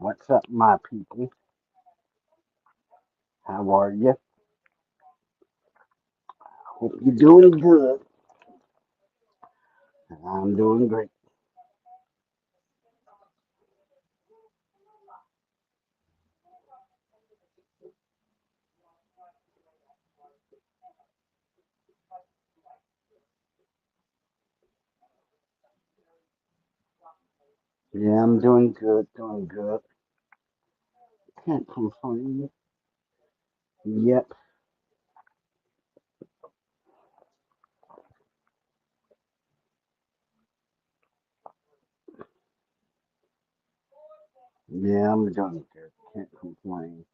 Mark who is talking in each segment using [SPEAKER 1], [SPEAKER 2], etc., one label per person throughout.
[SPEAKER 1] What's up, my people? How are you? Hope you're doing good. I'm doing great. Yeah, I'm doing good, doing good. Can't complain. Yep. Yeah, I'm doing good. Can't complain.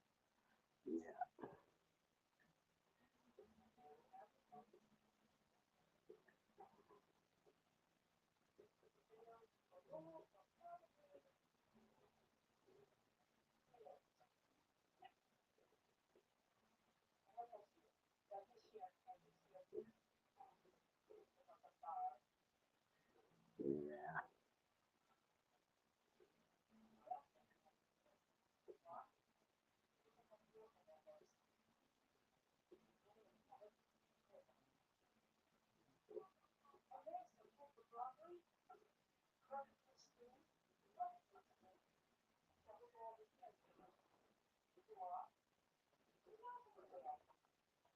[SPEAKER 1] Yeah.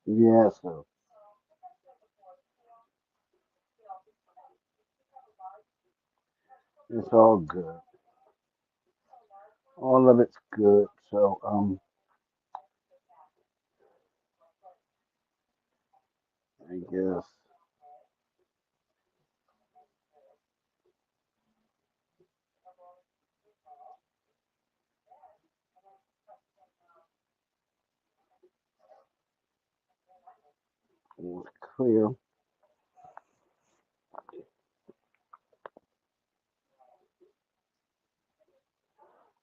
[SPEAKER 1] Yeah, so it's all good. All of it's good. So, I guess it's clear.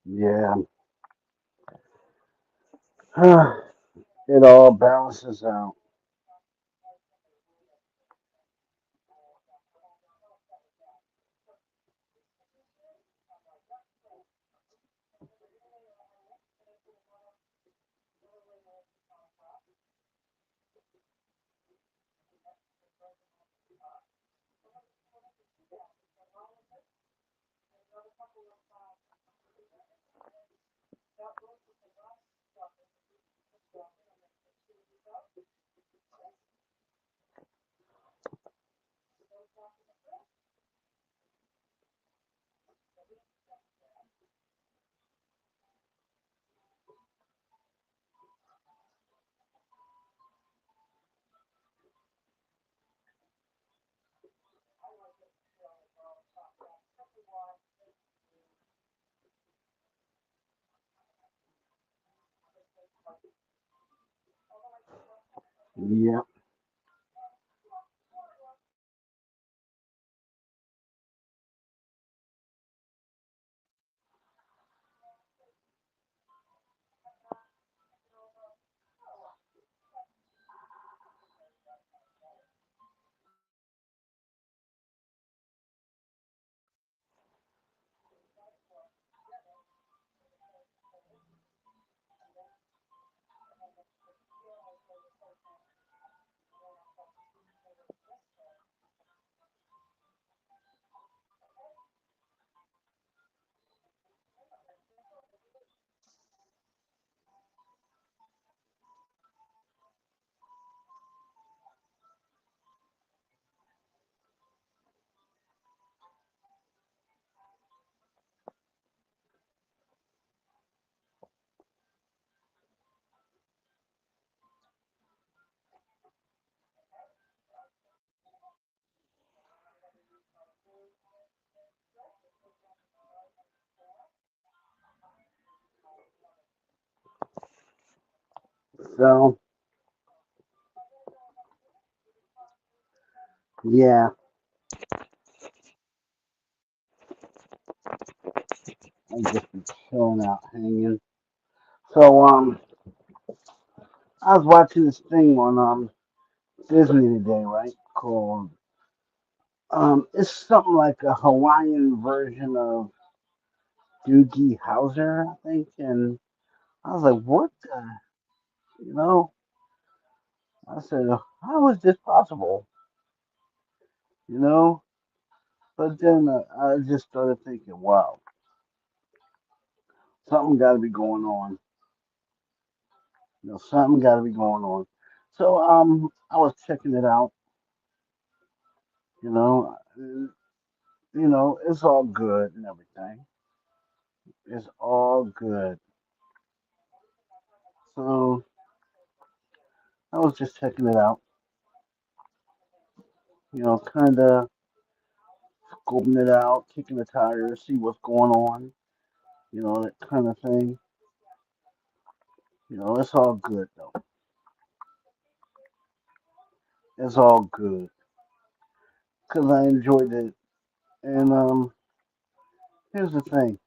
[SPEAKER 1] Yeah. It all balances out. Yep. So, yeah, I just been chilling out, hanging. So, I was watching this thing on Disney today, right? Called it's something like a Hawaiian version of Doogie Howser, I think, and I was like, what the, you know? I said, how is this possible? You know? But then I just started thinking, wow, something got to be going on. Something got to be going on. So I was checking it out. You know, it's all good and everything. It's all good. So I was just checking it out. Kind of scoping it out, kicking the tires, see what's going on. That kind of thing. It's all good though. It's all good because I enjoyed it. And here's the thing: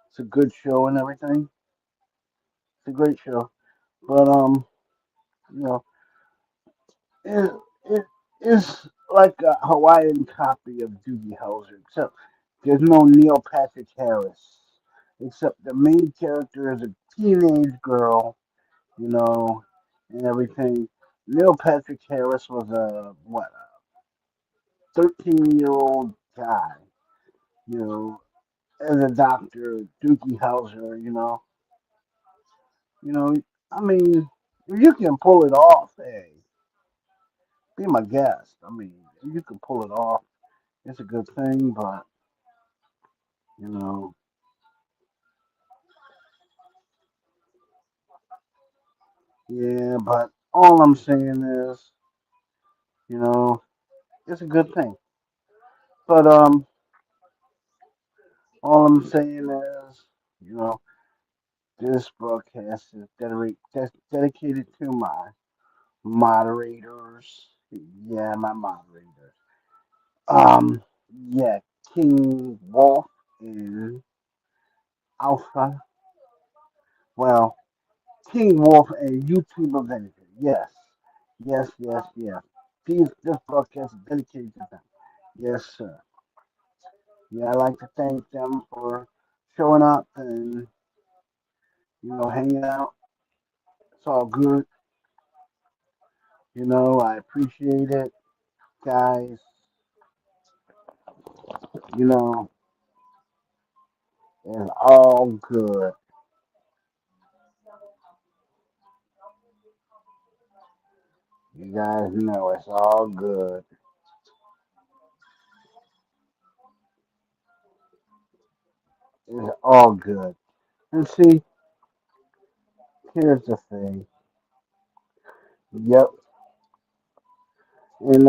[SPEAKER 1] it's a good show and everything. It's a great show, but you know, it it is like a Hawaiian copy of Doogie Howser, except there's no Neil Patrick Harris. Except the main character is a teenage girl, you know, and everything. Neil Patrick Harris was a what, a 13-year-old guy, you know, as a doctor, Doogie Howser, you know. I mean, if you can pull it off, hey, be my guest. I mean, if you can pull it off, it's a good thing. But you know, yeah. But all I'm saying is, you know, it's a good thing. But all I'm saying is, you know, this broadcast is dedicated to my moderators. Yeah, my moderators. Um, yeah, King Wolf and Alpha. Well, King Wolf and YouTube Avenger. Yes, yes, yes, yes. This broadcast is dedicated to them. Yes, sir. Yeah, I'd like to thank them for showing up and hanging out. It's all good. I appreciate it, guys. You know, it's all good. You guys know it's all good. It's all good. And see, here's the thing. Yep. And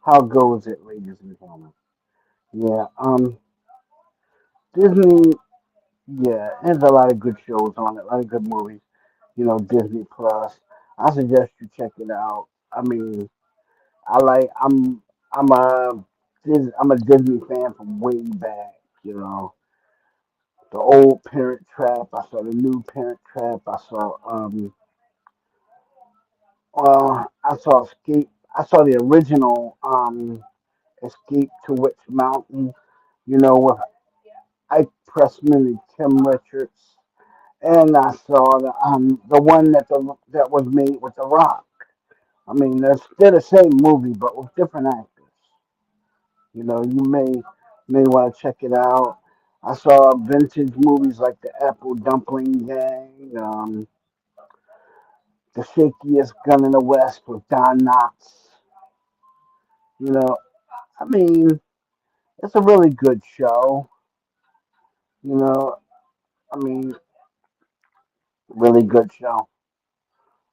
[SPEAKER 1] how goes it, ladies and gentlemen? Yeah. Disney. Yeah, there's a lot of good shows on it. A lot of good movies. Disney Plus. I suggest you check it out. I mean, I like. I'm a. I'm a Disney fan from way back. The old Parent Trap. I saw the new Parent Trap. I saw Escape. I saw the original Escape to Witch Mountain. With Ike Pressman and Tim Richards. And I saw the one that was made with The Rock. I mean, they're the same movie, but with different actors. You may want to check it out. I saw vintage movies like The Apple Dumpling Gang, The Shakiest Gun in the West with Don Knotts. You know, I mean, it's a really good show. You know, I mean, really good show.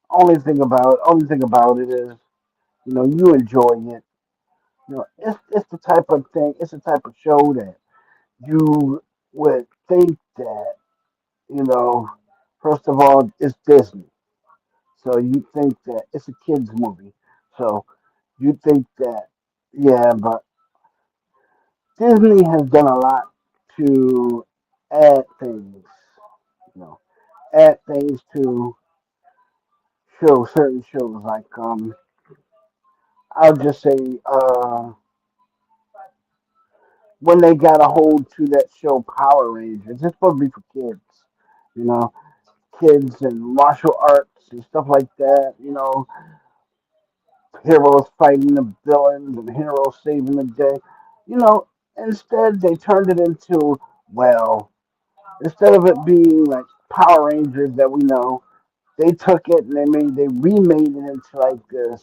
[SPEAKER 1] Only thing about it is, you enjoy it. It's the type of thing. It's the type of show that you would think that, you know, first of all, it's Disney. So you think that it's a kids movie. So you think that, yeah, but Disney has done a lot to add things, you know, add things to show certain shows. Like I'll just say when they got a hold to that show Power Rangers. It's supposed to be for kids, you know, kids and martial arts and stuff like that. Heroes fighting the villains and heroes saving the day. You know, instead they turned it into, well, instead of it being like Power Rangers that we know, they took it and they remade it into like this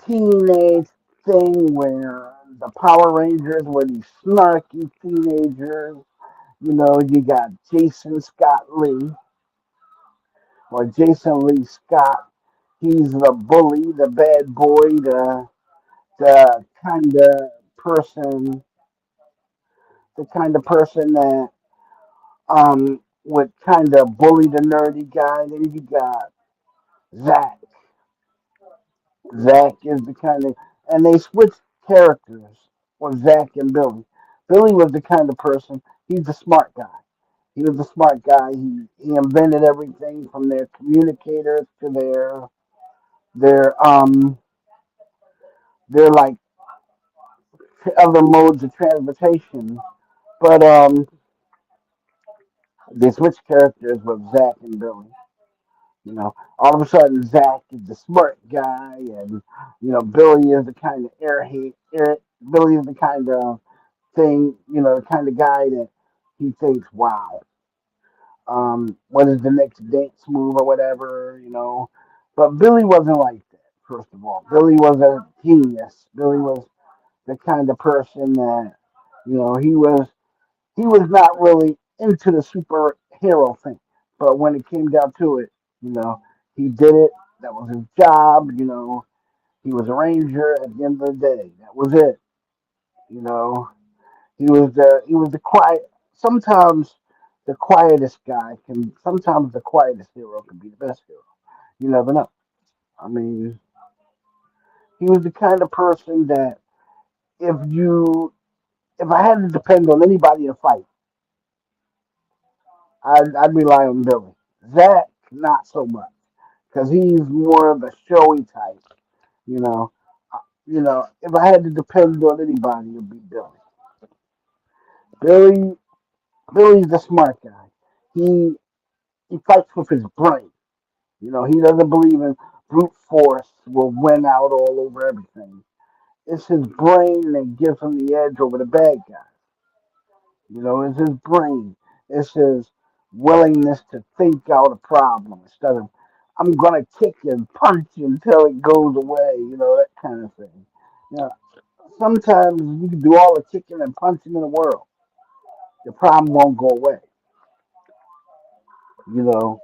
[SPEAKER 1] teenage thing where the Power Rangers were these snarky teenagers. You got Jason Scott Lee or Jason Lee Scott. He's the bully, the bad boy, the kind of person, the kind of person that would kind of bully the nerdy guy. Then you got Zach. Zach is the kind of, and they switched characters with Zach and Billy. Billy was the kind of person. He's the smart guy. He was the smart guy. He invented everything from their communicators to their their like other modes of transportation. But they switched characters with Zach and Billy. All of a sudden Zach is the smart guy, and Billy is the kind of Billy is the kind of thing, the kind of guy that he thinks, wow, what is the next dance move or whatever. But Billy wasn't like that. First of all, Billy was a genius. Billy was the kind of person that, he was not really into the superhero thing. But when it came down to it, you know, he did it. That was his job. He was a ranger at the end of the day. That was it. You know, he was the quiet. Sometimes the quietest guy can. Sometimes the quietest hero can be the best hero. You never know. I mean, he was the kind of person that if you, if I had to depend on anybody in a fight, I'd rely on Billy. Zach, not so much, because he's more of a showy type. You know, if I had to depend on anybody, it'd be Billy. Billy, Billy's the smart guy. He he fights with his brain. He doesn't believe in brute force will win out all over everything. It's his brain that gives him the edge over the bad guy. It's his brain. It's his willingness to think out a problem instead of I'm gonna kick you and punch you until it goes away. That kind of thing. You know, Sometimes you can do all the kicking and punching in the world. The problem won't go away. You know,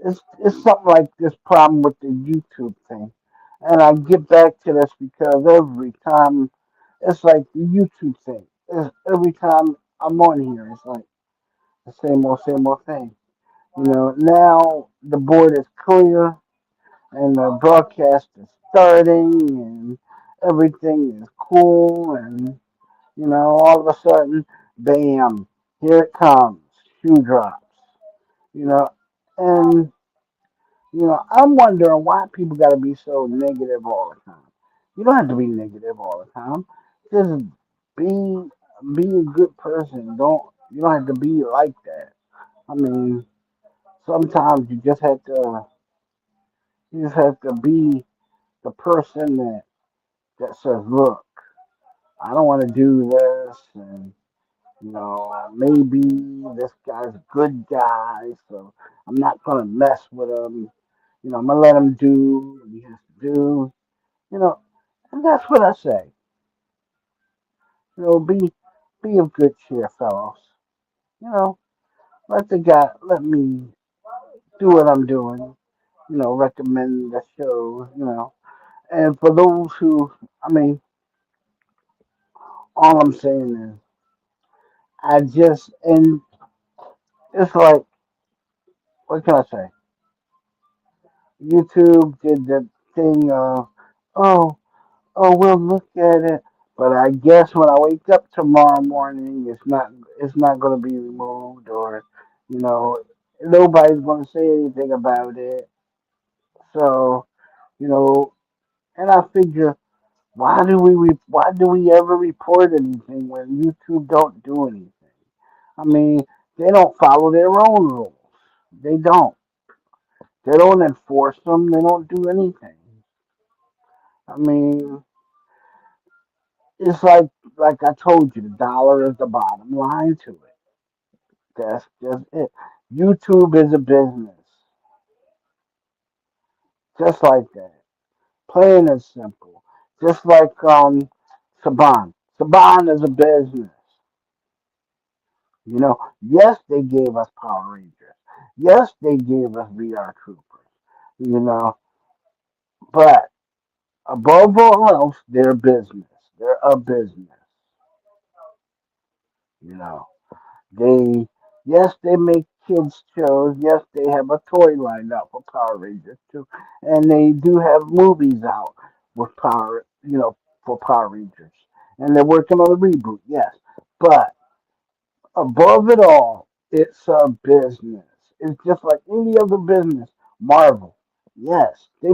[SPEAKER 1] it's something like this problem with the YouTube thing. And I get back to this because every time it's like the YouTube thing. Every time I'm on here, it's like the same old thing. Now the board is clear and the broadcast is starting and everything is cool and all of a sudden, bam, here it comes, shoe drops. You know, and I'm wondering why people got to be so negative all the time. You don't have to be negative all the time. Just be be a good person. You don't have to be like that. I mean, sometimes you just have to be the person that says, look, I don't want to do this, and maybe this guy's a good guy, so I'm not gonna mess with him. I'm gonna let him do what he has to do. You know, and that's what I say. Be of good cheer, fellows. You know, let me do what I'm doing. Recommend the show. And for those who, I mean, all I'm saying is, and it's like, what can I say? YouTube did the thing of, oh, we'll look at it. But I guess when I wake up tomorrow morning, it's not going to be removed, or you know nobody's going to say anything about it. So you know, and I figure Why do we ever report anything when YouTube don't do anything? I mean, they don't follow their own rules. They don't. They don't enforce them. They don't do anything. I mean, it's like I told you, the dollar is the bottom line to it. That's just it. YouTube is a business, just like that. Plain and simple. Just like Saban. Saban is a business. Yes, they gave us Power Rangers. Yes, they gave us VR Troopers. You know, but above all else, they're business. They're a business. You know, they yes, they make kids shows. Yes, they have a toy line out for Power Rangers too, and they do have movies out with for Power Rangers, and they're working on a reboot. Yes, but above it all, it's a business. It's just like any other business. Marvel, yes, they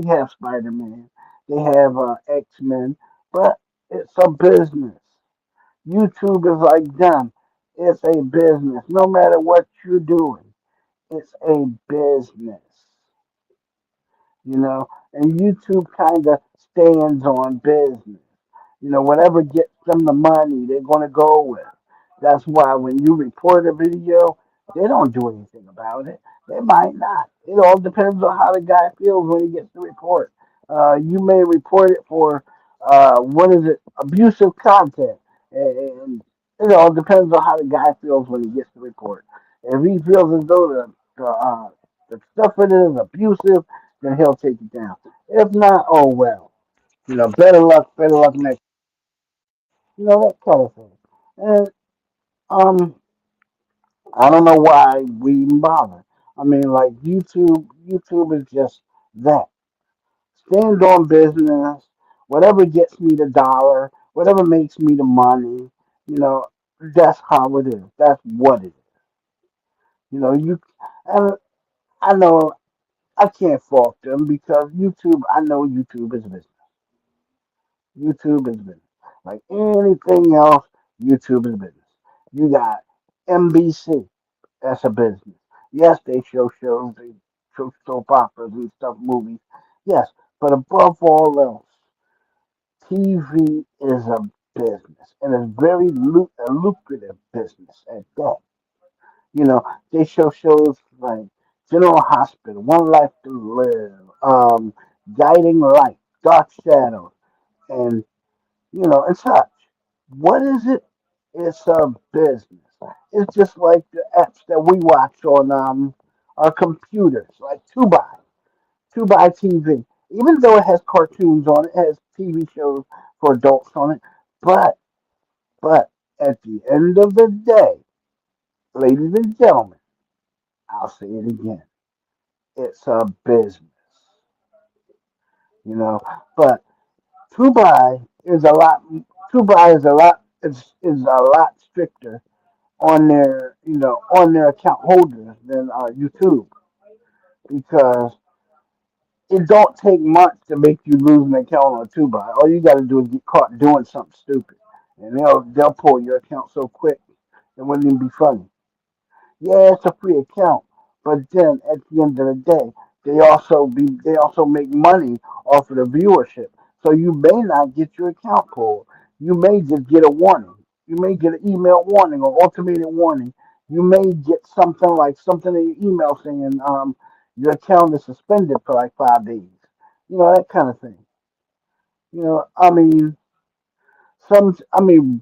[SPEAKER 1] have Spider Man, they have X Men, but it's a business. YouTube is like them. It's a business. No matter what you're doing, it's a business. And YouTube kind of stands on business. Whatever gets them the money, they're going to go with. That's why when you report a video, they don't do anything about it. They might not. It all depends on how the guy feels when he gets the report. You may report it for, what is it, abusive content. And it all depends on how the guy feels when he gets the report. If he feels as though the stuff in it is abusive, then he'll take it down. If not, oh well. Better luck next. That kind of thing. And um, I don't know why we even bother. I mean, like YouTube is just that. Stand on business. Whatever gets me the dollar, whatever makes me the money. You know, that's how it is. That's what it is. You and I know I can't fault them because YouTube. I know YouTube is business. YouTube is business. Like anything else, YouTube is business. You got NBC, that's a business. Yes, they show shows, they show soap operas and stuff, movies. Yes, but above all else, TV is a business, and it's very a lucrative business at that. You know, they show shows like General Hospital, One Life to Live, Guiding Light, Dark Shadows, and and such. What is it? It's a business. It's just like the apps that we watch on our computers, like Tubi TV. Even though it has cartoons on it, it has TV shows for adults on it, but but at the end of the day, ladies and gentlemen, I'll say it again. It's a business, you know. But Tubi is a lot. Tubi is a lot stricter on their account holders than YouTube because it don't take much to make you lose an account on Tubi. All you got to do is get caught doing something stupid, and they'll pull your account so quick it wouldn't even be funny. Yeah, it's a free account, but then at the end of the day, they also make money off of the viewership. So you may not get your account pulled. You may just get a warning. You may get an email warning or automated warning. You may get something in your email saying your account is suspended for like 5 days. That kind of thing.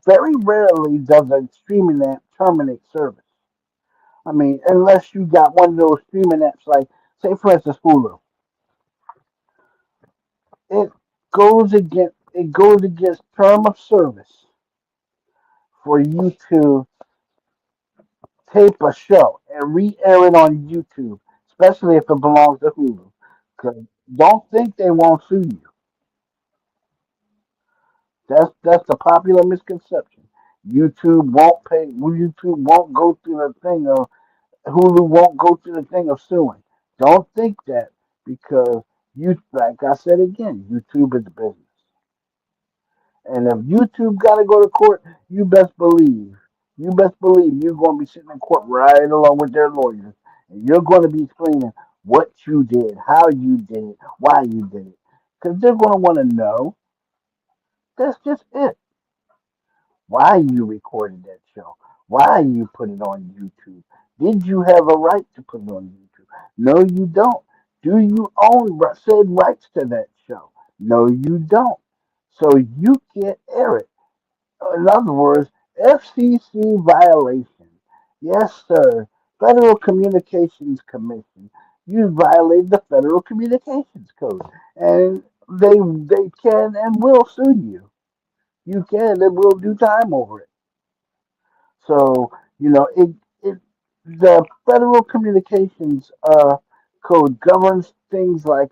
[SPEAKER 1] Very rarely does a streaming app terminate service. Unless you got one of those streaming apps like, say, for instance, Hulu, it goes against term of service for you to tape a show and re-air it on YouTube, especially if it belongs to Hulu. 'Cause don't think they won't sue you. That's the popular misconception. YouTube won't pay. YouTube won't go through the thing of Hulu won't go through the thing of suing. Don't think that because like I said again, YouTube is a business. And if YouTube got to go to court, you best believe, you best believe you're going to be sitting in court right along with their lawyers. And you're going to be explaining what you did, how you did it, why you did it. Because they're going to want to know. That's just it. Why you recorded that show. Why you put it on YouTube. Did you have a right to put it on YouTube? No, you don't. Do you own said rights to that show? No, you don't. So you can't air it. In other words, FCC violation. Yes, sir. Federal Communications Commission. You violate the Federal Communications Code, and they can and will sue you. You can and will do time over it. So it the Federal Communications Code governs things like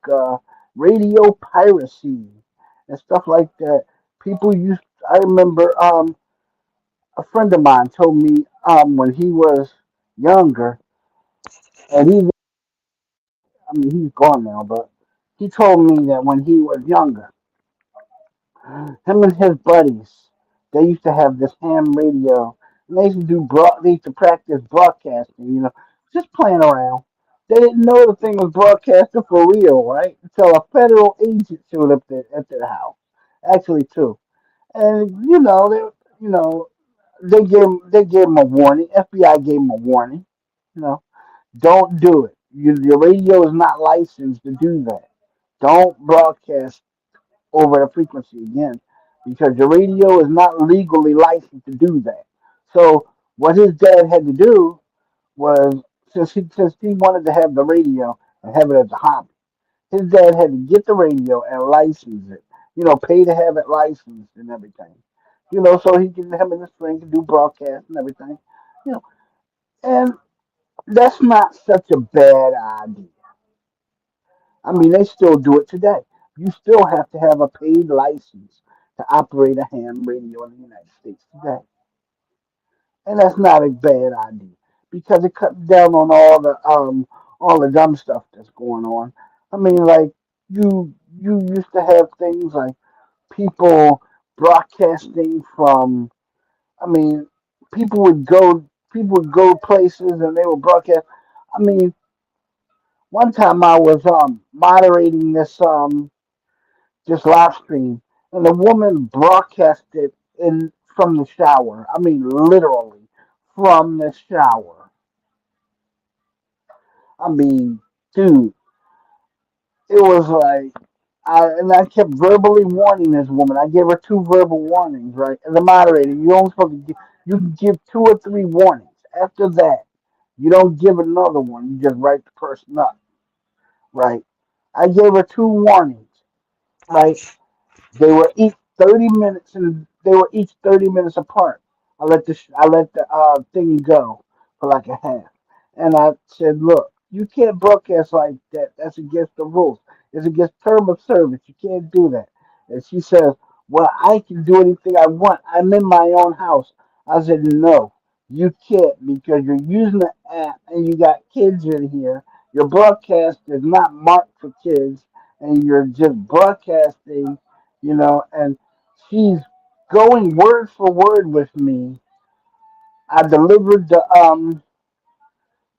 [SPEAKER 1] radio piracy and stuff like that. People used. I remember a friend of mine told me when he was younger, and I mean he's gone now, but he told me that when he was younger, him and his buddies, they used to have this ham radio, and they used to they used to practice broadcasting, just playing around. They didn't know the thing was broadcasting for real, right? Until a federal agent showed up at their house, actually two, and they gave him a warning. FBI gave him a warning. You know, don't do it. Your radio is not licensed to do that. Don't broadcast over the frequency again because your radio is not legally licensed to do that. So what his dad had to do was since he wanted to have the radio and have it as a hobby, his dad had to get the radio and license it. Pay to have it licensed and everything. So he can him and his friend can do broadcast and everything. You know, and that's not such a bad idea. I mean, they still do it today. You still have to have a paid license to operate a ham radio in the United States today. And that's not a bad idea because it cuts down on all the dumb stuff that's going on. I mean, like you used to have things like people broadcasting from. I mean, people would go people would go places and they would broadcast. I mean, one time I was moderating this live stream, and the woman broadcasted in from the shower. I mean, literally from the shower. I mean, dude, it was like I kept verbally warning this woman. I gave her two verbal warnings, right? As a moderator, you only supposed to you can give two or three warnings. After that, you don't give another one. You just write the person up, right? I gave her two warnings, right? They were each 30 minutes, and they were each 30 minutes apart. I let the thing go for like a half, and I said, "Look, you can't broadcast like that. That's against the rules. It's against term of service. You can't do that." And she says, "Well, I can do anything I want. I'm in my own house." I said, "No, you can't because you're using the app and you got kids in here. Your broadcast is not marked for kids, and you're just broadcasting." And she's going word for word with me. I delivered the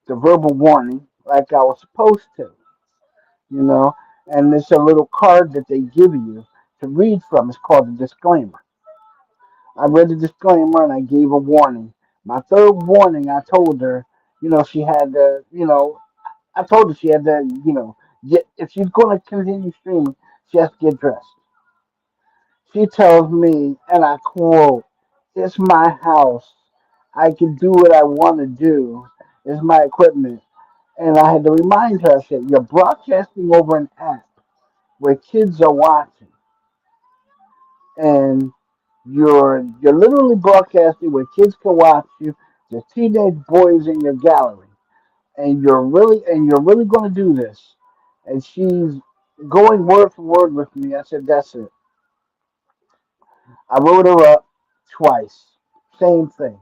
[SPEAKER 1] verbal warning like I was supposed to, you know, and it's a little card that they give you to read from. It's called a disclaimer. I read the disclaimer and I gave a warning. My third warning, I told her, she had to, I told her she had to, get if she's going to continue streaming, she has to get dressed. She tells me, and I quote, "It's my house. I can do what I want to do. It's my equipment." And I had to remind her, I said, "You're broadcasting over an app where kids are watching. And you're literally broadcasting where kids can watch you. There's teenage boys in your gallery. And you're really going to do this." And she's going word for word with me. I said, "That's it." I wrote her up twice. Same thing.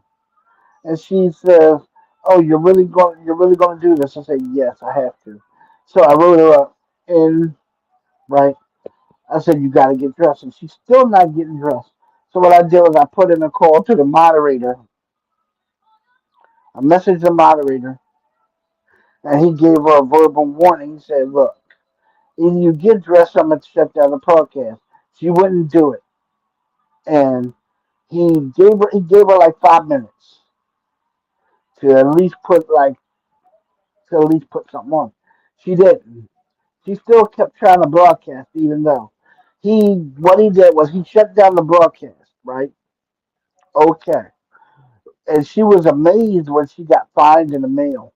[SPEAKER 1] And she says, "Oh, you're really going to do this?" I said, "Yes, I have to." So I wrote her up and right. I said, "You got to get dressed," and she's still not getting dressed. So what I did was I put in a call to the moderator, I messaged the moderator, and he gave her a verbal warning. He said, "Look, either you get dressed, or I'm gonna shut down the podcast." She wouldn't do it, and he gave her like 5 minutes to at least put something on. She didn't. She still kept trying to broadcast, even though what he did was he shut down the broadcast, right? Okay. And she was amazed when she got fined in the mail.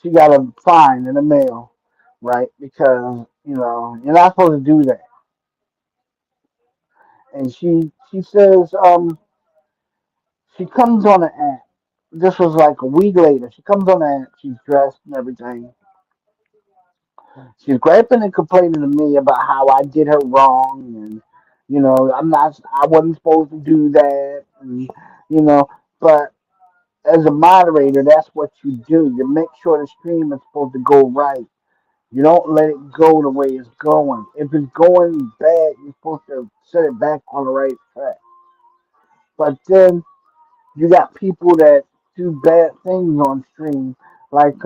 [SPEAKER 1] She got a fine in the mail, right? Because you're not supposed to do that. And she says she comes on an app. This was like a week later. She comes on the app. She's dressed and everything. She's griping and complaining to me about how I did her wrong, and I wasn't supposed to do that, and you know. But as a moderator, that's what you do. You make sure the stream is supposed to go right. You don't let it go the way it's going. If it's going bad, you're supposed to set it back on the right track. But then you got people that do bad things on stream. Like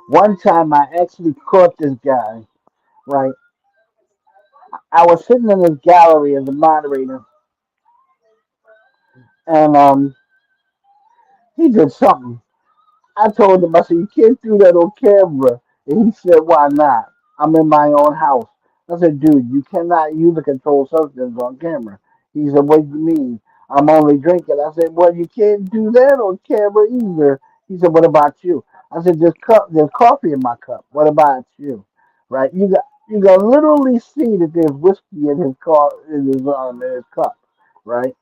[SPEAKER 1] one time I actually caught this guy, right? I was sitting in this gallery as a moderator, and he did something. I told him, I said, "You can't do that on camera." And he said, "Why not? I'm in my own house." I said, "Dude, you cannot use a controlled substance on camera." He said, "What do you mean? I'm only drinking." I said, "Well, you can't do that on camera either." He said, "What about you?" I said, there's coffee in my cup. What about you?" Right? You got literally see that there's whiskey in his car in his cup, right?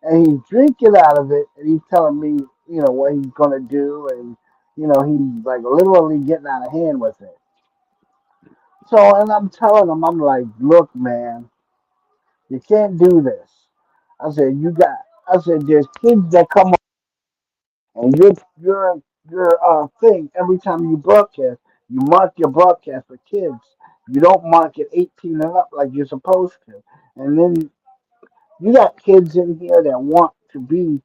[SPEAKER 1] And he's drinking out of it, and he's telling me, what he's gonna do, and he's like literally getting out of hand with it. So, and I'm telling him, I'm like, "Look, man, you can't do this." I said, I said, "There's kids that come on, and your thing every time you broadcast, you mark your broadcast for kids. You don't mark it 18 and up like you're supposed to. And then you got kids in here that want to be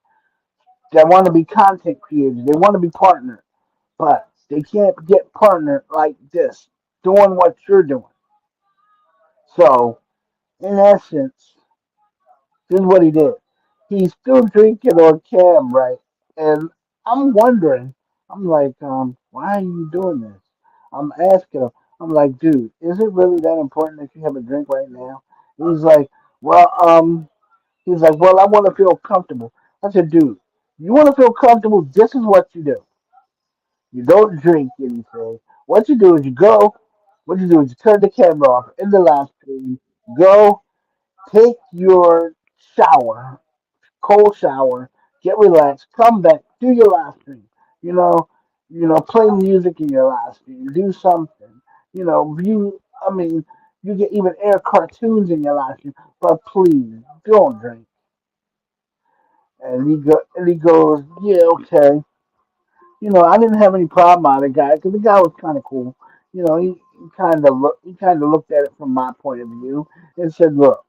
[SPEAKER 1] content creators. They want to be partners, but they can't get partnered like this, doing what you're doing." So, in essence, this is what he did. He's still drinking on cam, right? And I'm wondering, I'm like, why are you doing this? I'm asking him, I'm like, "Dude, is it really that important that you have a drink right now?" He's like, well, "I want to feel comfortable." I said, "Dude, you want to feel comfortable? This is what you do. You don't drink anything. What you do is you turn the camera off in the live stream, go take your shower, cold shower, get relaxed, come back, do your live stream. You know, play music in your live stream, do something. View. I mean, you can even air cartoons in your live stream, but please don't drink." And he goes, "Yeah, okay." I didn't have any problem on the guy because the guy was kind of cool. He kind of looked at it from my point of view and said, "Look,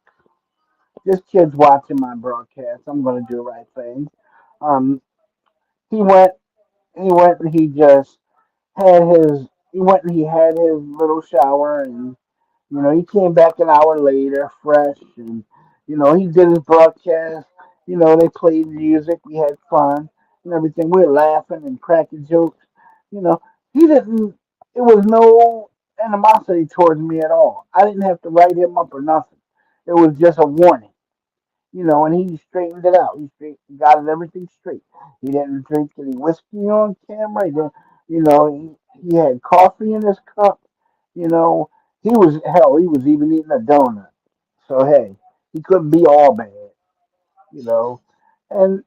[SPEAKER 1] this kid's watching my broadcast. I'm going to do the right thing." Um, he went, he went, and he had his little shower, and he came back an hour later, fresh, and he did his broadcast. They played music, we had fun and everything. We were laughing and cracking jokes. You know, he didn't. It was no animosity towards me at all. I didn't have to write him up or nothing. It was just a warning. And he straightened it out. Got it everything straight. He didn't drink any whiskey on camera. He didn't, he had coffee in his cup. You know, he was even eating a donut. So hey, he couldn't be all bad. You know, and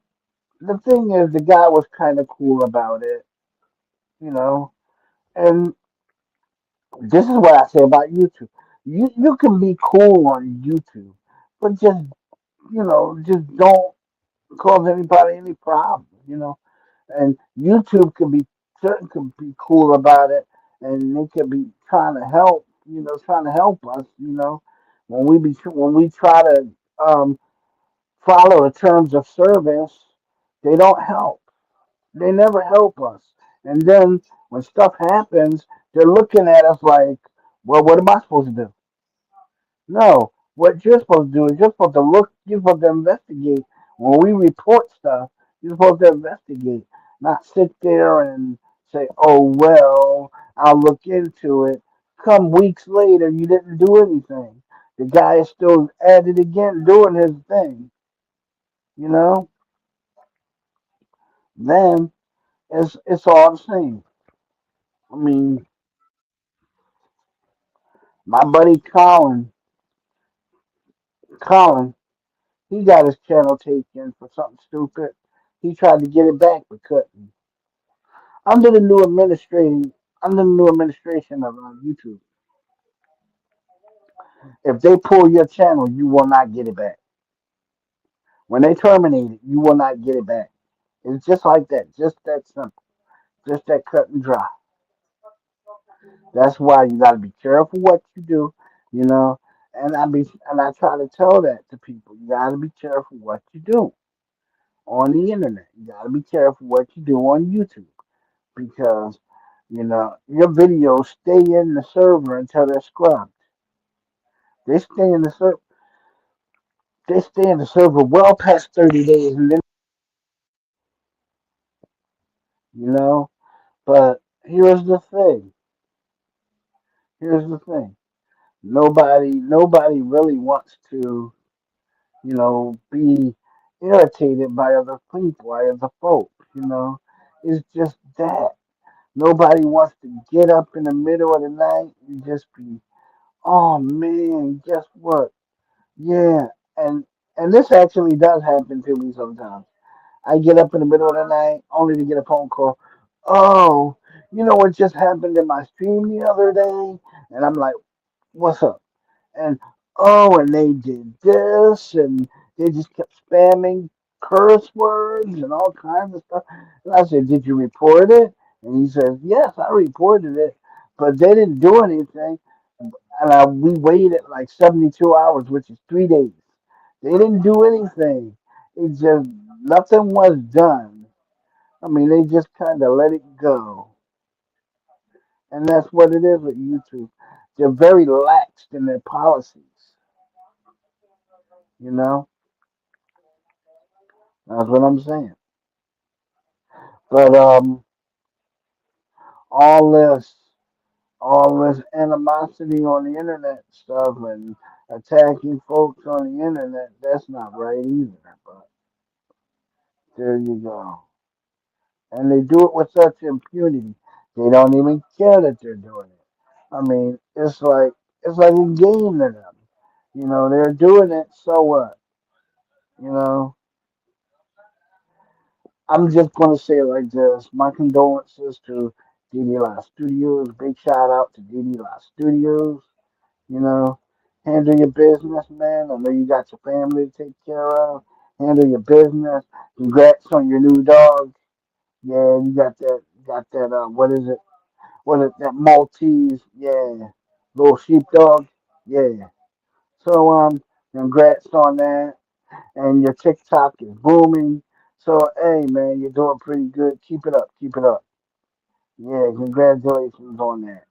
[SPEAKER 1] the thing is, the guy was kind of cool about it. You know, and this is what I say about YouTube. You can be cool on YouTube, but just don't cause anybody any problems. And YouTube can be cool about it, and they could be trying to help us. when we try to um, follow the terms of service, they don't help. They never help us. And then when stuff happens, they're looking at us like, well, what am I supposed to do? No, what you're supposed to do is you're supposed to look, you're supposed to investigate. When we report stuff, you're supposed to investigate, not sit there and say, oh, well, I'll look into it. Come weeks later, you didn't do anything. The guy is still at it again, doing his thing, you know? Then it's all the same. I mean, my buddy Colin, he got his channel taken for something stupid. He tried to get it back but couldn't. Under the new administration, under the new administration of YouTube, if they pull your channel, you will not get it back. When they terminate it, you will not get it back. It's just like that, just that simple, just that cut and dry. That's why you got to be careful what you do, you know. And I try to tell that to people. You got to be careful what you do on the internet. You got to be careful what you do on YouTube because your videos stay in the server until they're scrubbed. They stay in the server. They stay in the server well past 30 days, and then you know. But here's the thing. Here's the thing. Nobody really wants to, be irritated by other people, by other folks. It's just that nobody wants to get up in the middle of the night and just be, oh man, guess what? Yeah, and and this actually does happen to me sometimes. I get up in the middle of the night only to get a phone call. Oh, you know what just happened in my stream the other day? And I'm like, what's up? And oh, and they did this, and they just kept spamming curse words and all kinds of stuff. And I said, did you report it? And he says, yes, I reported it, but they didn't do anything. And we waited like 72 hours, which is 3 days. They didn't do anything. It just nothing was done. I mean, they just kind of let it go, and that's what it is with YouTube. They're very lax in their policies. You know, that's what I'm saying. But all this, all this animosity on the internet stuff and attacking folks on the internet, that's not right either. But there you go. And they do it with such impunity. They don't even care that they're doing it. I mean, it's like a game to them. They're doing it, so what? You know, I'm just gonna say it like this. My condolences to DD Live Studios. Big shout out to DD Live Studios. You know, handle your business, man. I know you got your family to take care of. Handle your business. Congrats on your new dog. Yeah, you got that what is it? What is that Maltese? Yeah. Little sheepdog? Yeah. So congrats on that. And your TikTok is booming. So hey man, you're doing pretty good. Keep it up, keep it up. Yeah, congratulations on that.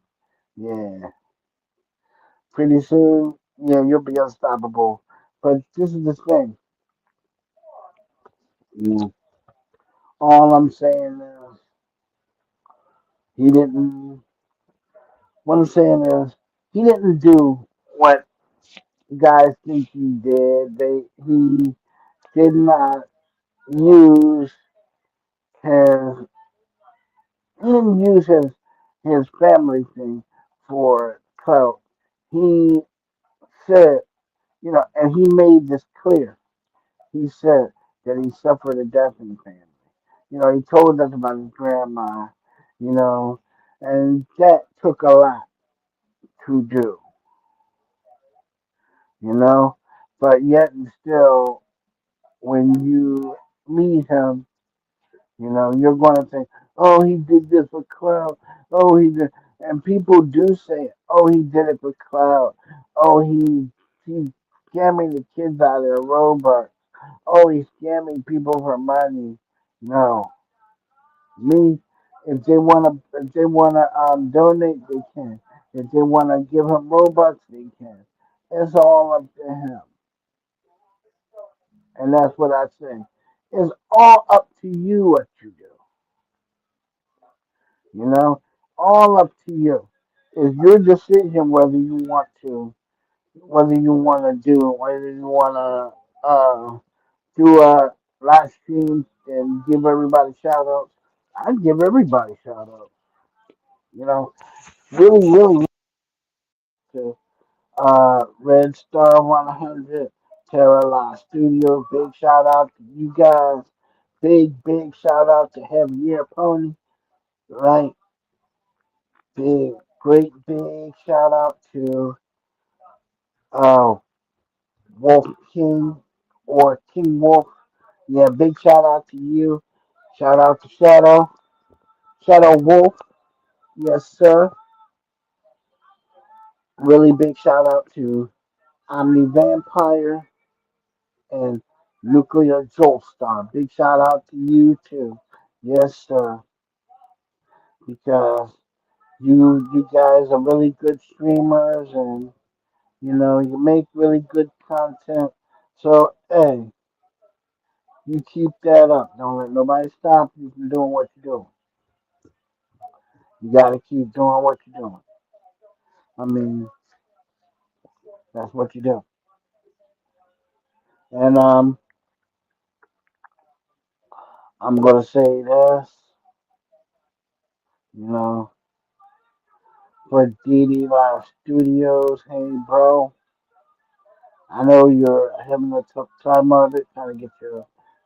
[SPEAKER 1] Yeah. Pretty soon, yeah, you'll be unstoppable. But this is the thing. Mm, all I'm saying is he didn't what I'm saying is he didn't do what guys think he did. He did not use his he didn't use his family thing for clout. He said, and he made this clear. He said that he suffered a death in the family. He told us about his grandma, you know, and that took a lot to do, you know. But yet and still, when you meet him, you're going to think, oh, he did this for clout. And people do say, oh, he did it for clout. Oh, he he's scamming the kids out of their Robux. Oh, he's scamming people for money. No, me. If they wanna donate, they can. If they wanna give him Robux, they can. It's all up to him, and that's what I say. It's all up to you what you do. You know, all up to you. It's your decision whether you want to do, whether you want to do a live stream and give everybody shout outs. I'd give everybody shout outs. You know, really, really to Red Star 100, Terra La Studio. Big shout out to you guys. Big shout out to Heavy Air Pony. Right? Big, great big shout out to uh, Wolf King or King Wolf. Yeah, big shout out to you. Shout out to Shadow Wolf. Yes, sir. Really big shout out to Omni Vampire and Nuclear Joestar. Big shout out to you too. Yes, sir. Because you guys are really good streamers and you make really good content. So hey, you keep that up. Don't let nobody stop you from doing what you're doing. You gotta keep doing what you're doing. I mean, that's what you do. And I'm gonna say this, you know, for DD Live Studios. Hey, bro, I know you're having a tough time of it, trying to get your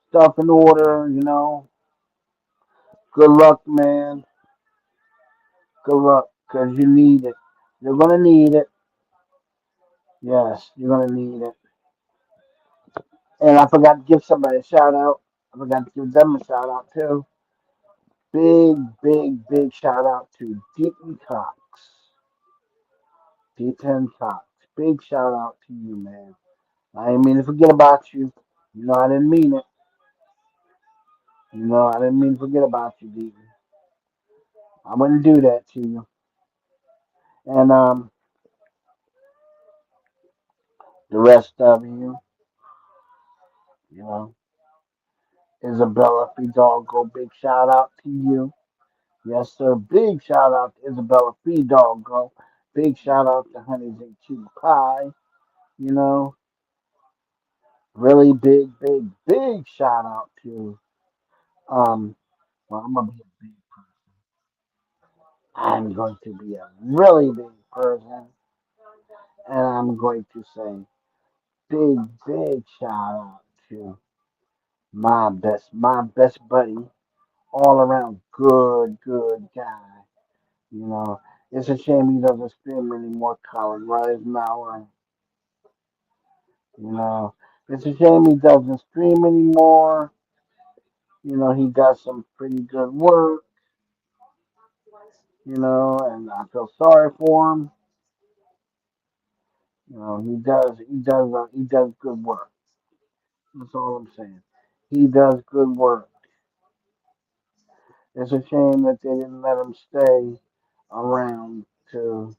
[SPEAKER 1] stuff in order. Good luck, man. Good luck, cause you need it. You're gonna need it. Yes, you're gonna need it. And I forgot to give somebody a shout out. I forgot to give them a shout out too. Big shout out to Deaton Cox. D10 Cox. Big shout out to you, man. I didn't mean to forget about you. I didn't mean it. I didn't mean to forget about you, Deaton. I wouldn't do that to you. And the rest of you, you know, Isabella Fidalgo, big shout out to you. Yes, sir. Big shout out to Isabella Fidalgo. Big shout out to Honey's and Cutie Pie. You know, really big shout out to well, I'm going to be a really big person, and I'm going to say big shout out to my best buddy, all around good guy. You know, it's a shame he doesn't stream anymore, Colin Risenauer. You know, it's a shame he doesn't stream anymore. He does some pretty good work. And I feel sorry for him. He does good work. That's all I'm saying. He does good work. It's a shame that they didn't let him stay around to,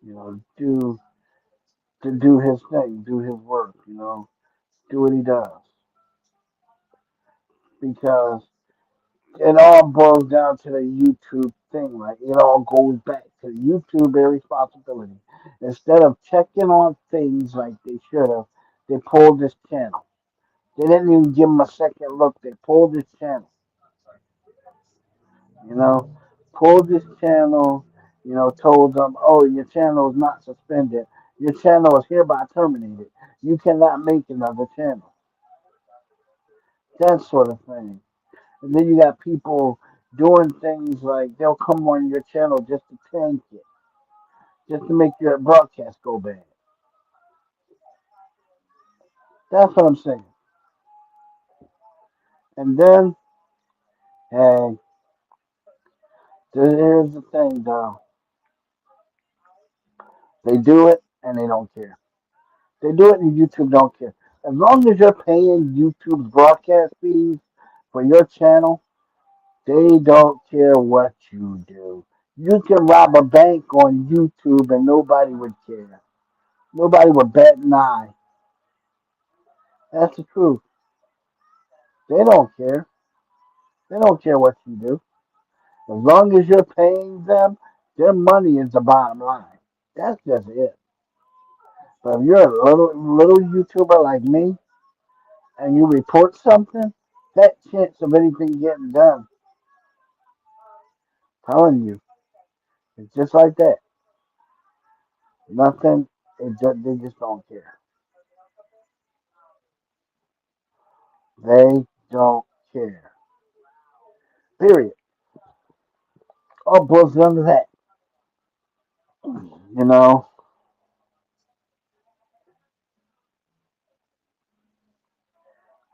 [SPEAKER 1] do his thing, do his work, do what he does. Because it all boils down to the YouTube thing, right? It all goes back to YouTube irresponsibility. Instead of checking on things like they should have, they pulled this channel. They didn't even give him a second look. They pulled this channel. You know, pulled this channel. Told them, "Oh, your channel is not suspended. Your channel is hereby terminated. You cannot make another channel." That sort of thing. And then you got people doing things like they'll come on your channel just to tank it, just to make your broadcast go bad. That's what I'm saying. And then, hey, here's the thing, though. They do it and they don't care. They do it and YouTube don't care. As long as you're paying YouTube's broadcast fees for your channel, they don't care what you do. You can rob a bank on YouTube and nobody would care. Nobody would bat an eye. That's the truth. They don't care. They don't care what you do. As long as you're paying them, their money is the bottom line. That's just it. But if you're a little YouTuber like me and you report something, that chance of anything getting done, telling you, it's just like that. Nothing. They just don't care. They don't care. Period. All boils down to that. You know,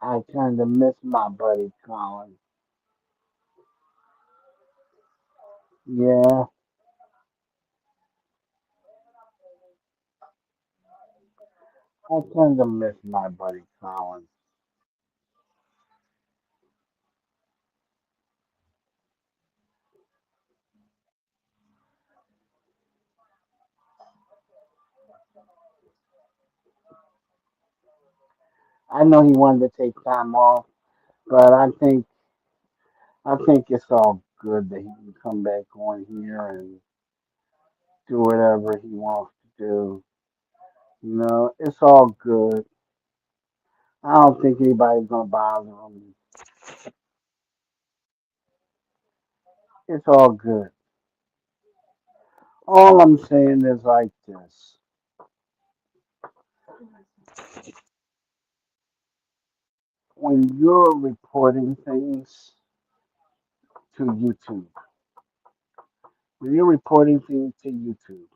[SPEAKER 1] I kind of miss my buddy Colin. Yeah, I kind of miss my buddy Colin. I know he wanted to take time off, but I think it's all good that he can come back on here and do whatever he wants to do. It's all good. I don't think anybody's gonna bother him. It's all good. All I'm saying is like this. When you're reporting things to YouTube, when you're reporting things to YouTube,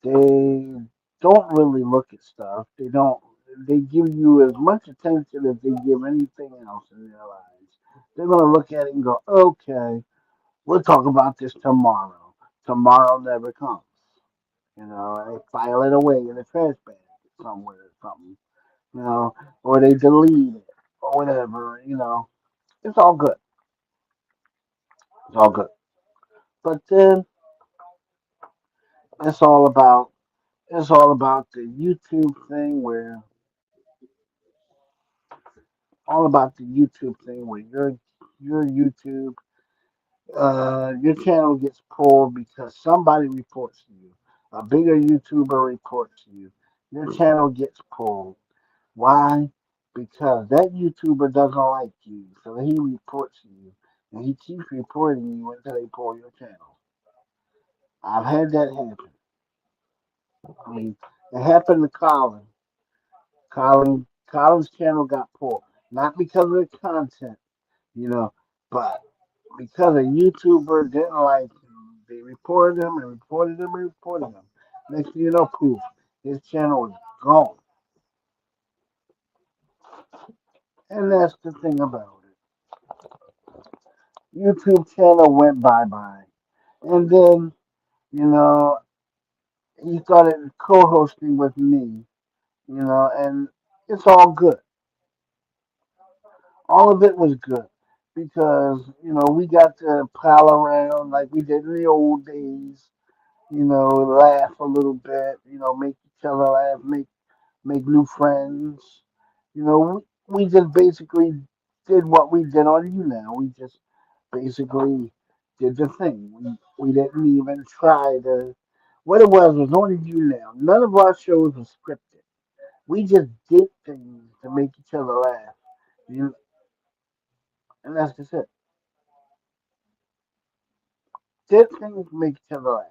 [SPEAKER 1] they don't really look at stuff. They give you as much attention as they give anything else in their lives. They're gonna look at it and go, okay, we'll talk about this tomorrow. Tomorrow never comes. And they file it away in a trash bag somewhere or something. Or they delete it or whatever. It's all good. It's all good. But then it's all about it's all about the YouTube thing where all about the YouTube thing where your YouTube your channel gets pulled because somebody reports to you. A bigger YouTuber reports to you. Your channel gets pulled. Why? Because that YouTuber doesn't like you, so he reports to you, and he keeps reporting you until they pull your channel. I've had that happen. I mean, it happened to Colin. Colin's channel got pulled, not because of the content, you know, but because a YouTuber didn't like him. They reported him and reported him and reported him. Next thing you know, poof, his channel was gone. And that's the thing about it. YouTube channel went bye bye. And then, you know, he started co-hosting with me, and it's all good. All of it was good because we got to pal around like we did in the old days. Laugh a little bit, make each other laugh, make new friends. We just basically did what we did on you now. We just basically did the thing. We didn't even try to. What it was on you now. None of our shows were scripted. We just did things to make each other laugh. You, and that's just it. Did things to make each other laugh.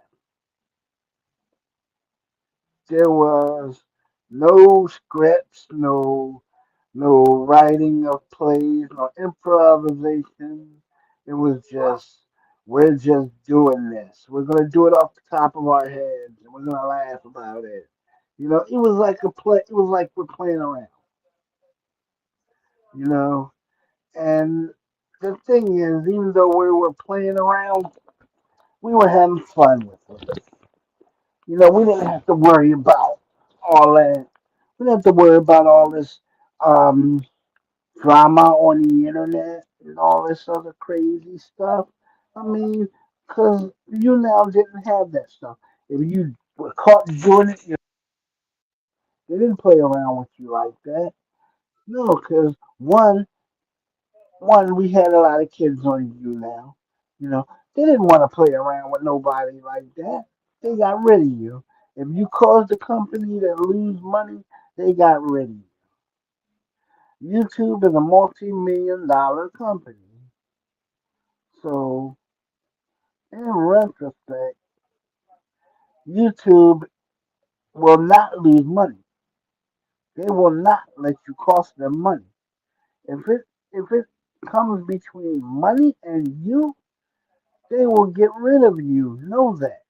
[SPEAKER 1] There was no scripts, no writing of plays, no improvisation. It was just we're just doing this. We're gonna do it off the top of our heads, and we're gonna laugh about it. It was like a play. It was like we're playing around. You know, and the thing is, even though we were playing around, we were having fun with it. We didn't have to worry about all that. We don't have to worry about all this um, drama on the internet and all this other crazy stuff. I mean, because you now didn't have that stuff. If you were caught doing it, they didn't play around with you like that. No, because one, we had a lot of kids on you now. You know, they didn't want to play around with nobody like that. They got rid of you. If you caused the company to lose money, they got rid of you. YouTube is a multi-million-dollar company. So, in retrospect, YouTube will not lose money. They will not let you cost them money. If it comes between money and you, they will get rid of you. Know that.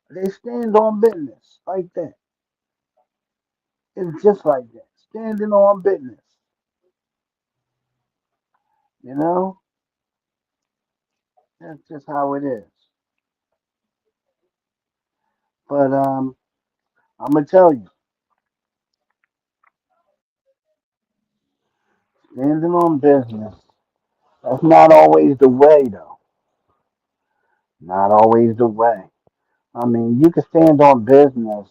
[SPEAKER 1] They stand on business like that. It's just like that. Standing on business. You know? That's just how it is. But I'm gonna tell you, standing on business, that's not always the way though. Not always the way. I mean, you can stand on business.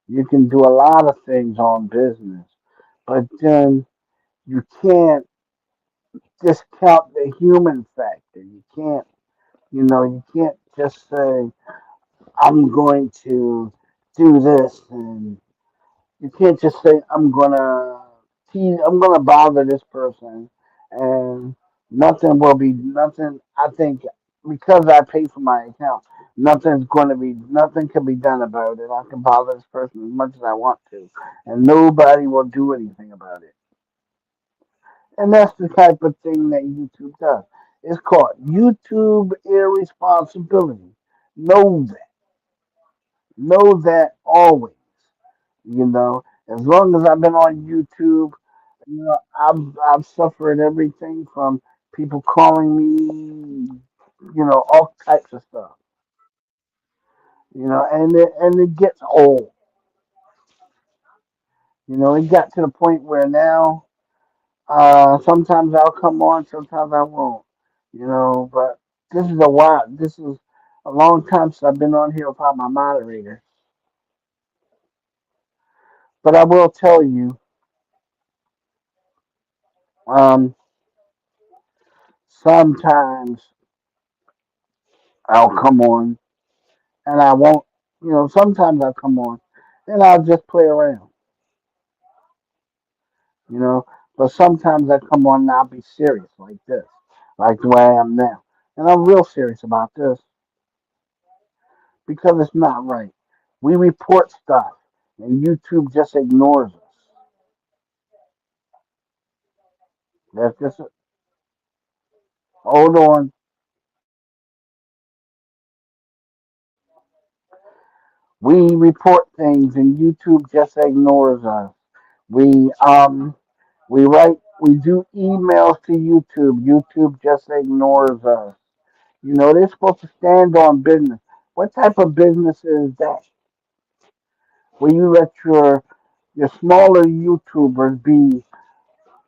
[SPEAKER 1] You can do a lot of things on business. But then you can't discount the human factor. You can't just say, I'm going to do this, and you can't just say I'm gonna bother this person, and nothing. I think because I pay for my account, nothing can be done about it. I can bother this person as much as I want to, and nobody will do anything about it. And that's the type of thing that YouTube does. It's called YouTube irresponsibility. Know that. Know that always. As long as I've been on YouTube, I've suffered everything from people calling me, all types of stuff. And it gets old. It got to the point where now, sometimes I'll come on, sometimes I won't. But this is a long time since I've been on here without my moderator. But I will tell you, um, sometimes I'll come on and I won't. Sometimes I'll come on and I'll just play around. You know, but sometimes I come on and I'll be serious like this, like the way I am now, and I'm real serious about this because it's not right. We report stuff and YouTube just ignores us. That's just hold on. We report things and YouTube just ignores us. We we do emails to YouTube. YouTube just ignores us. They're supposed to stand on business. What type of business is that? Where you let your smaller YouTubers be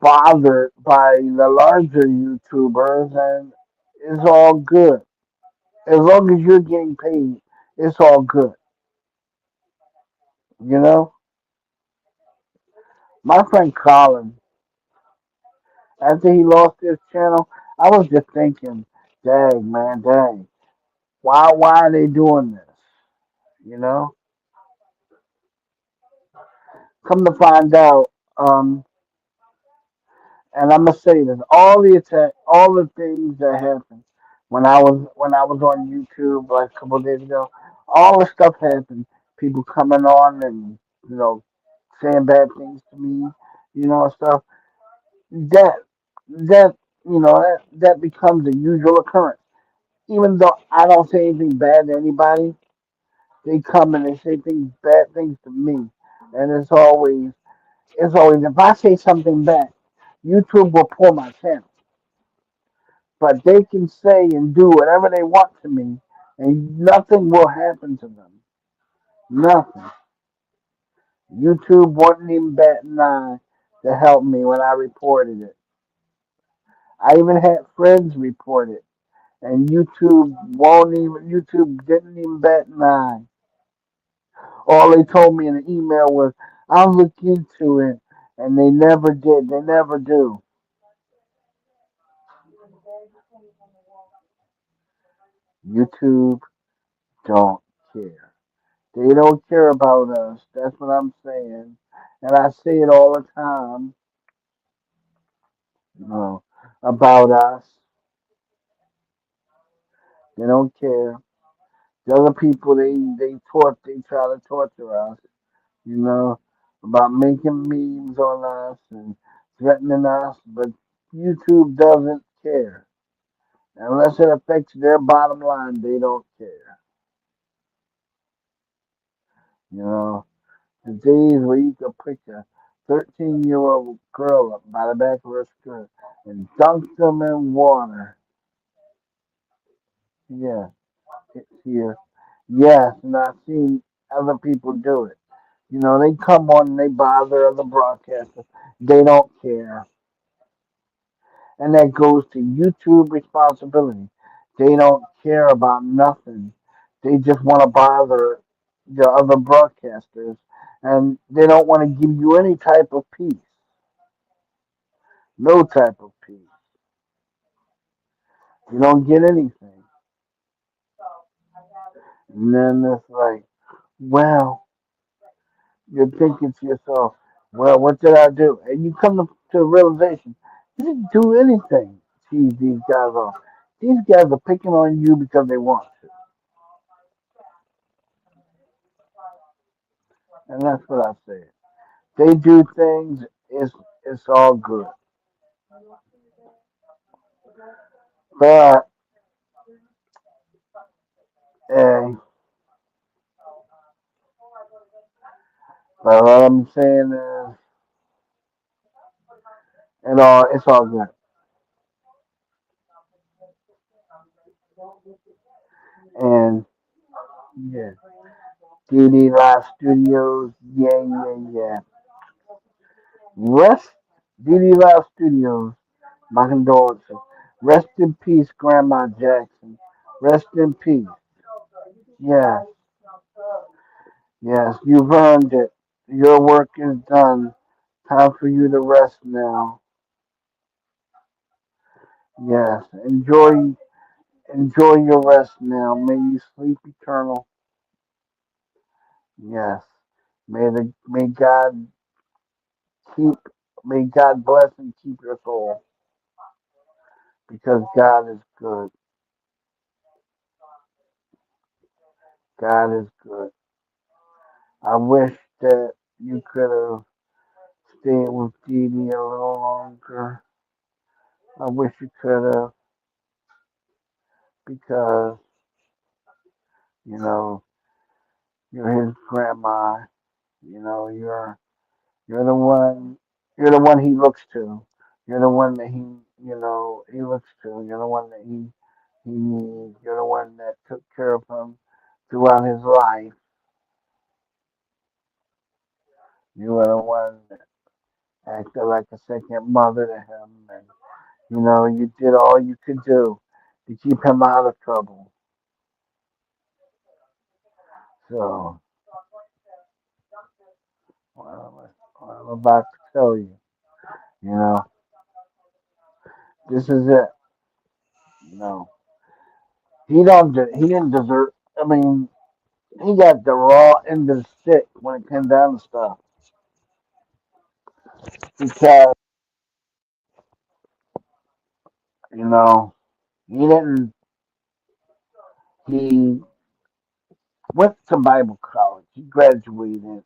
[SPEAKER 1] bothered by the larger YouTubers, and it's all good. As long as you're getting paid, it's all good. You know, my friend Colin, after he lost his channel, I was just thinking, dang man, dang, why are they doing this? You know, come to find out, and I'm gonna say this: all the things that happened when I was on YouTube like a couple of days ago, all the stuff happened. People coming on and you know saying bad things to me, and stuff. That that that becomes a usual occurrence. Even though I don't say anything bad to anybody, they come and they say bad things to me, and it's always if I say something bad, YouTube will pull my channel. But they can say and do whatever they want to me, and nothing will happen to them. Nothing. YouTube wouldn't even bat an eye to help me when I reported it. I even had friends report it, and YouTube didn't even bat an eye. All they told me in the email was, "I'll look into it," and they never did. They never do. YouTube don't care. They don't care about us. That's what I'm saying, and I say it all the time. You know, about us. They don't care. The other people they try to torture us. You know, about making memes on us and threatening us, but YouTube doesn't care. Unless it affects their bottom line, they don't care. You know, the days where you could pick a 13-year-old girl up by the back of her skirt and dunk them in water. Yeah, it's here. Yes, and I've seen other people do it. You know, they come on and they bother other broadcasters. They don't care. And that goes to YouTube responsibility. They don't care about nothing. They just want to bother the other broadcasters, and they don't want to give you any type of peace, no type of peace. You don't get anything. And then it's like, well, you're thinking to yourself, well, what did I do? And you come to a realization, you didn't do anything to tease these guys off. These guys are picking on you because they want to. And that's what I say. They do things, it's all good. But hey, but what I'm saying is, it's all good. And yeah, DD Live Studios, yeah, yeah, yeah. Rest, DD Live Studios, my condolences. Rest in peace, Grandma Jackson. Rest in peace. Yes, yes, you've earned it. Your work is done. Time for you to rest now. Yes, enjoy your rest now. May you sleep eternal. Yes. May keep may God bless and keep your soul because God is good. God is good. I wish that you could have stayed with Dee Dee a little longer. I wish you could have because you know you're his grandma. You know you're the one you're the one he looks to. You're the one that he looks to. You're the one that he needs. You're the one that took care of him throughout his life. You were the one that acted like a second mother to him, and you did all you could do to keep him out of trouble. So, what I'm about to tell you, you know, this is it. No, he didn't deserve. I mean, he got the raw end of the stick when it came down to stuff because you know he didn't. He went to Bible college. He graduated,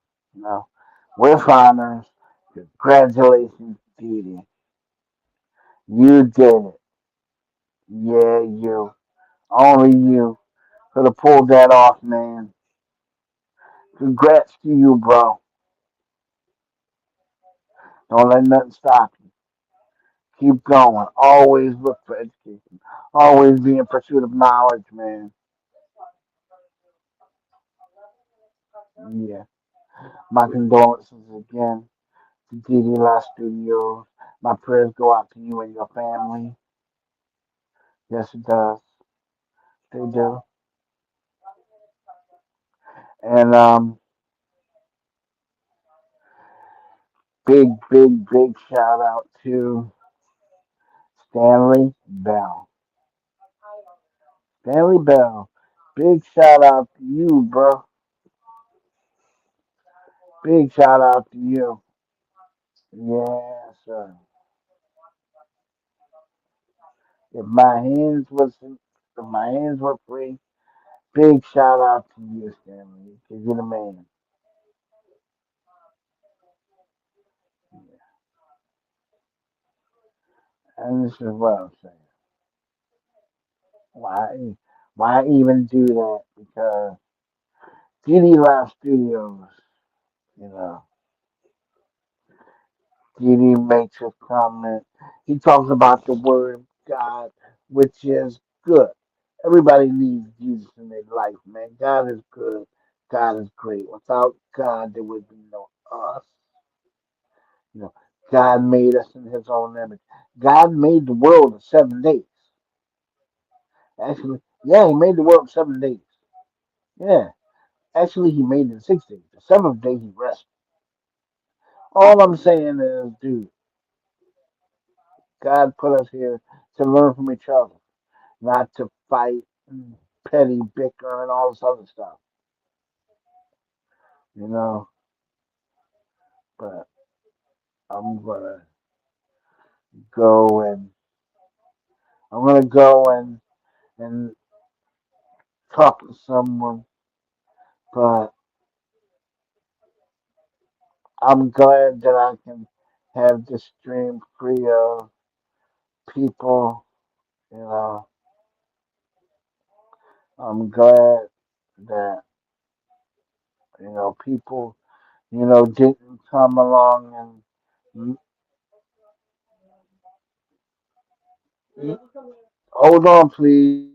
[SPEAKER 1] with honors. Congratulations, Petey. You did it. Yeah, you. Only you could have pulled that off, man. Congrats to you, bro. Don't let nothing stop you. Keep going. Always look for education. Always be in pursuit of knowledge, man. Yeah. My condolences again to DD La Studios. My prayers go out to you and your family. Yes, it does. They do. And big shout out to Stanley Bell. Stanley Bell. Big shout out to you, bro. Big shout out to you. Yes, sir. If my hands were free, big shout out to you, Stanley, because you're the man. And this is what I'm saying. Why, why even do that? Because DD Live Studios, you know, DD makes a comment. He talks about the word of God, which is good. Everybody needs Jesus in their life, man. God is good. God is great. Without God, there would be no us. You know, God made us in His own image. God made the world in 7 days. Actually, yeah, He made the world in 7 days. Yeah, actually, He made it in 6 days. The seventh day He rested. All I'm saying is, dude, God put us here to learn from each other, not to fight and petty bicker and all this other stuff. You know, but I'm gonna go and I'm gonna go and talk to someone, but I'm glad that I can have this stream free of people. You know, I'm glad that people didn't come along and hold on, please.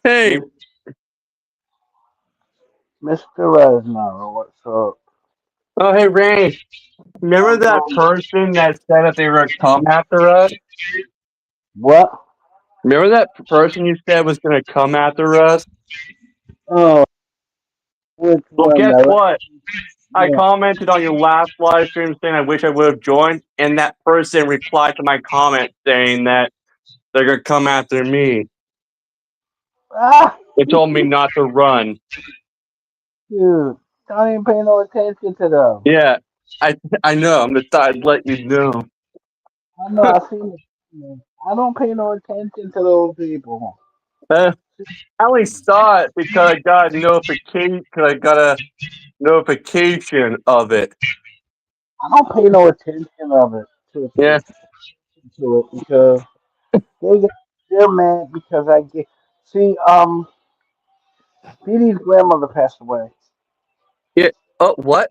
[SPEAKER 2] Hey,
[SPEAKER 1] Mr. Reznor, what's up?
[SPEAKER 2] oh hey Ray, remember
[SPEAKER 1] I'm
[SPEAKER 2] that
[SPEAKER 1] doing
[SPEAKER 2] person that said that they were gonna come after us?
[SPEAKER 1] what?
[SPEAKER 2] Remember that person you said was gonna come after us?
[SPEAKER 1] Oh, which
[SPEAKER 2] Well,
[SPEAKER 1] one?
[SPEAKER 2] guess
[SPEAKER 1] The
[SPEAKER 2] what? I
[SPEAKER 1] yeah.
[SPEAKER 2] commented on your last live stream saying I wish I would have joined, and that person replied to my comment saying that they're gonna come after me.
[SPEAKER 1] Ah,
[SPEAKER 2] They told me not to run.
[SPEAKER 1] dude, don't even pay no attention to them.
[SPEAKER 2] Yeah, I know. I'm just thought I'd let you know.
[SPEAKER 1] I know. I seen it. I don't pay no attention to those people.
[SPEAKER 2] Uh, I only saw it because I got a notification. Cause I got a notification of it.
[SPEAKER 1] I don't pay no attention of it
[SPEAKER 2] Yeah,
[SPEAKER 1] to it because they they're mad because I get see Dee Dee's grandmother passed away.
[SPEAKER 2] yeah. Oh, what?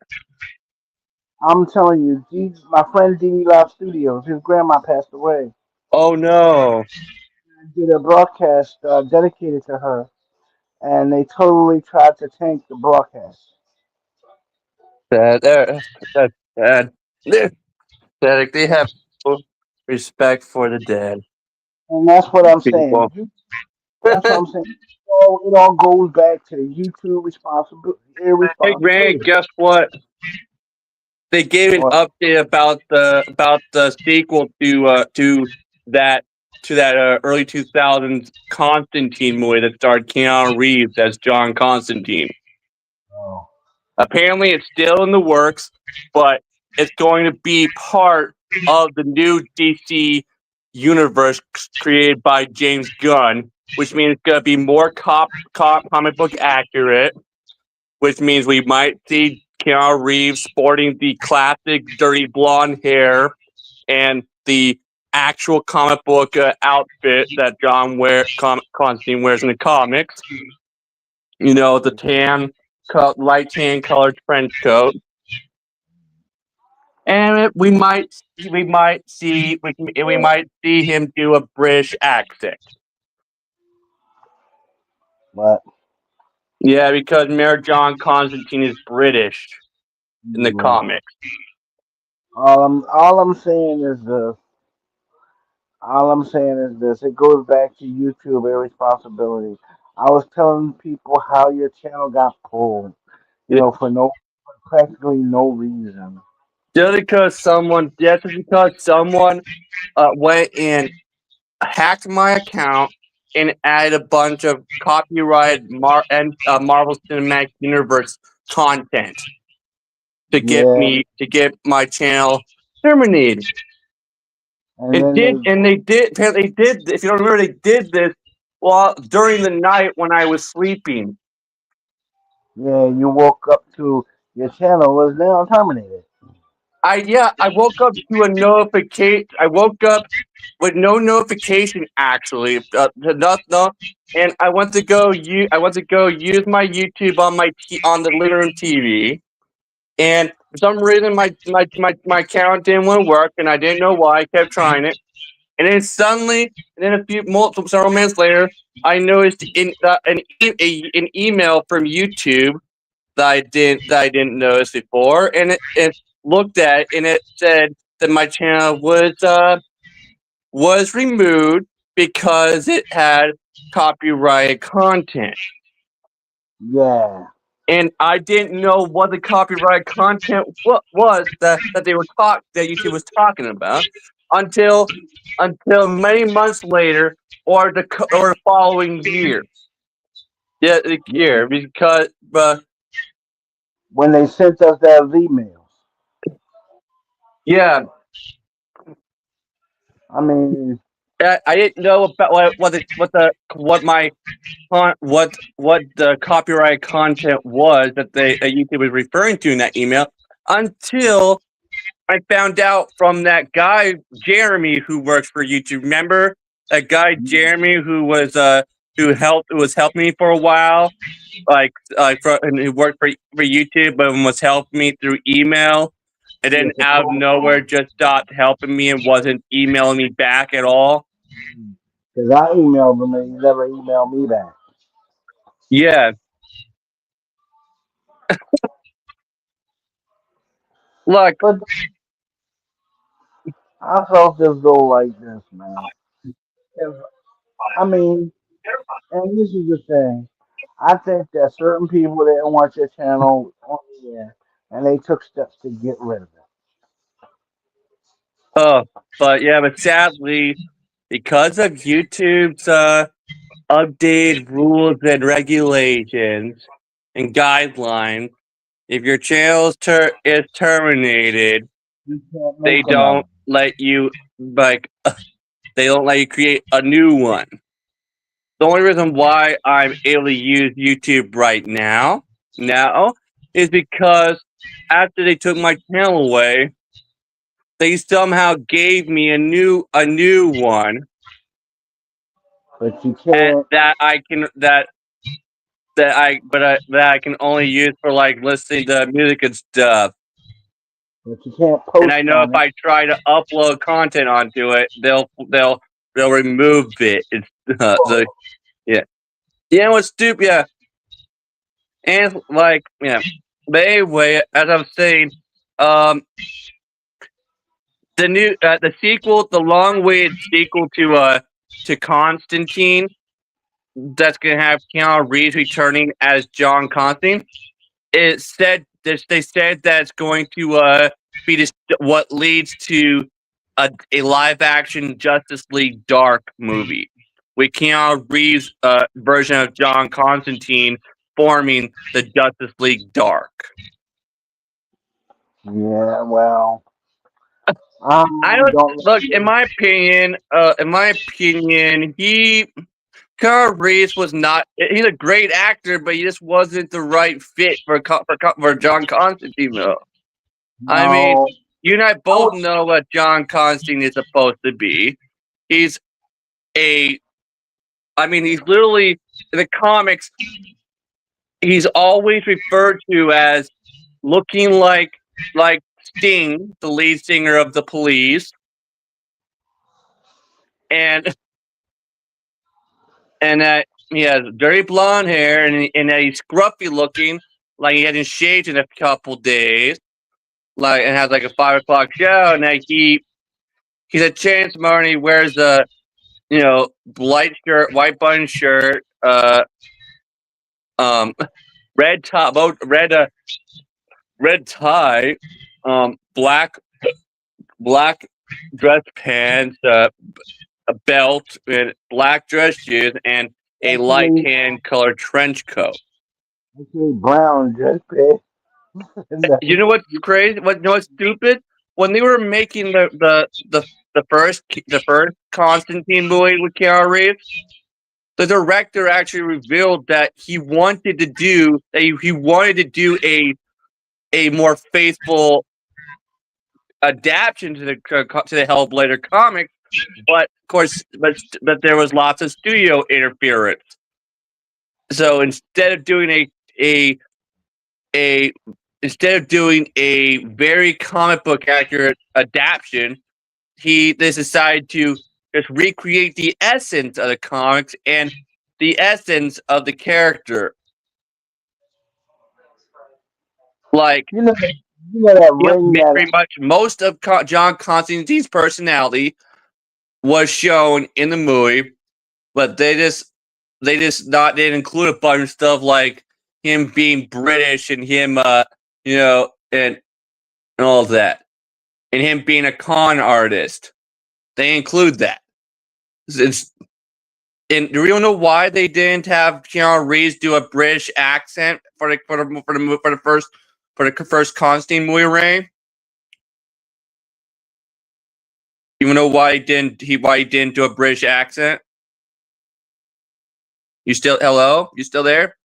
[SPEAKER 1] I'm telling you, my friend Dee Dee Live Studios, his grandma passed away.
[SPEAKER 2] Oh no.
[SPEAKER 1] I did a broadcast dedicated to her, and they totally tried to tank the broadcast.
[SPEAKER 2] That's sad. Pathetic. They have no respect for the dead
[SPEAKER 1] And that's what I'm saying.
[SPEAKER 2] people.
[SPEAKER 1] That's what I'm saying. It all goes back to the YouTube
[SPEAKER 2] Hey Greg,
[SPEAKER 1] irresponsibility.
[SPEAKER 2] guess what? They gave an
[SPEAKER 1] What?
[SPEAKER 2] update about the sequel that to that early 2000s Constantine movie that starred Keanu Reeves as John Constantine.
[SPEAKER 1] Oh,
[SPEAKER 2] Apparently, it's still in the works, but it's going to be part of the new DC universe created by James Gunn, which means it's going to be more comic book accurate, which means we might see Keanu Reeves sporting the classic dirty blonde hair and the actual comic book outfit that Constantine wears in the comics. You know, the light tan colored trench coat, and we might see him do a British accent.
[SPEAKER 1] but
[SPEAKER 2] Yeah, because Mayor John Constantine is British in the
[SPEAKER 1] anyway,
[SPEAKER 2] comics.
[SPEAKER 1] all I'm saying is this. All I'm saying is this. It goes back to YouTube irresponsibility. I was telling people how your channel got pulled,
[SPEAKER 2] Yeah,
[SPEAKER 1] for practically no reason.
[SPEAKER 2] just because someone went and hacked my account and added a bunch of copyrighted Marvel Cinematic Universe content
[SPEAKER 1] Yeah,
[SPEAKER 2] to get my channel terminated.
[SPEAKER 1] and then
[SPEAKER 2] They did. Apparently, they did. If you don't remember, they did this while during the night when I was sleeping.
[SPEAKER 1] you woke up to your channel was now terminated.
[SPEAKER 2] I woke up to a notification. I woke up with no notification actually. No, and I went to go use my YouTube on on the living room TV, and for some reason my account didn't want to work, and I didn't know why. I kept trying it. And then suddenly, and then several minutes later, I noticed an email from YouTube that I didn't notice before, and it looked at it, and it said that my channel was removed because it had copyrighted content,
[SPEAKER 1] Yeah,
[SPEAKER 2] and I didn't know what the copyrighted content was that YouTube was talking about until many months later or the following year. Yeah, the
[SPEAKER 1] yeah.
[SPEAKER 2] year because
[SPEAKER 1] When they sent us that emails,
[SPEAKER 2] yeah,
[SPEAKER 1] I mean,
[SPEAKER 2] I didn't know about what the copyright content was that YouTube was referring to in that email until I found out from that guy Jeremy who works for YouTube. Remember that guy Jeremy who was helping me for a while, and who worked for YouTube, but was helping me through email, and then
[SPEAKER 1] yeah, for
[SPEAKER 2] out of nowhere just stopped helping me and wasn't emailing me back at all.
[SPEAKER 1] because I emailed them and he never emailed me back.
[SPEAKER 2] Yeah. Look,
[SPEAKER 1] But I felt as though like this, man. If, I mean, and this is the thing. I think that certain people didn't want your channel on the air, and they took steps to get rid of it.
[SPEAKER 2] oh, but sadly, because of YouTube's updated rules and regulations and guidelines, if your channel is terminated,
[SPEAKER 1] You can't
[SPEAKER 2] they
[SPEAKER 1] make another.
[SPEAKER 2] don't let you like they don't let you create a new one. The only reason why I'm able to use YouTube right now is because after they took my channel away, they somehow gave me a new one,
[SPEAKER 1] But you
[SPEAKER 2] and
[SPEAKER 1] can't.
[SPEAKER 2] that I can only use for like listening to music and stuff.
[SPEAKER 1] But you can't
[SPEAKER 2] And I
[SPEAKER 1] post
[SPEAKER 2] know if
[SPEAKER 1] on it.
[SPEAKER 2] I try to upload content onto it, they'll remove it. It's the
[SPEAKER 1] Well,
[SPEAKER 2] yeah. You know what's stupid? Yeah, and like yeah. But anyway, as I'm saying, um, the sequel, the long-awaited sequel to Constantine, that's gonna have Keanu Reeves returning as John Constantine. They said that it's going to be this, what leads to a live action Justice League Dark movie with Keanu Reeves' version of John Constantine forming the Justice League Dark.
[SPEAKER 1] yeah. Well, I
[SPEAKER 2] I don't
[SPEAKER 1] don't.
[SPEAKER 2] look in my opinion, Keanu Reeves was not. He's a great actor, but he just wasn't the right fit for John Constantine. Though I mean,
[SPEAKER 1] No.
[SPEAKER 2] you and I
[SPEAKER 1] I
[SPEAKER 2] both
[SPEAKER 1] would.
[SPEAKER 2] know what John Constantine is supposed to be. He's a. I mean, he's literally in the comics. He's always referred to as looking like Sting, the lead singer of the Police, and that he has very blonde hair and that he's scruffy looking, like he hasn't shaved in a couple days, like and has like a 5 o'clock show, and that he's a chance and he wears a light shirt, white button shirt, um, red top, red tie, black dress pants, a belt, and black dress shoes, and a light
[SPEAKER 1] Actually,
[SPEAKER 2] tan colored trench coat.
[SPEAKER 1] actually, brown just pay.
[SPEAKER 2] You know what's crazy? What you know what's stupid? When they were making the first Constantine movie with Keanu Reeves, the director actually revealed that he wanted to do a more faithful adaptation to the Hellblazer comics, but of course, but there was lots of studio interference. So a a instead of doing a very comic book accurate adaptation, they decided to just recreate the essence of the comics and the essence of the character. Like
[SPEAKER 1] you know that ring that
[SPEAKER 2] very much most of John Constantine's personality was shown in the movie, but they didn't include a bunch of stuff like him being British and him and all of that, and him being a con artist. They include that. It's And do you know why they didn't have Keanu Reeves do a British accent for the first Constantine movie? Ray, you know why he didn't do a British accent? You still hello? You still there,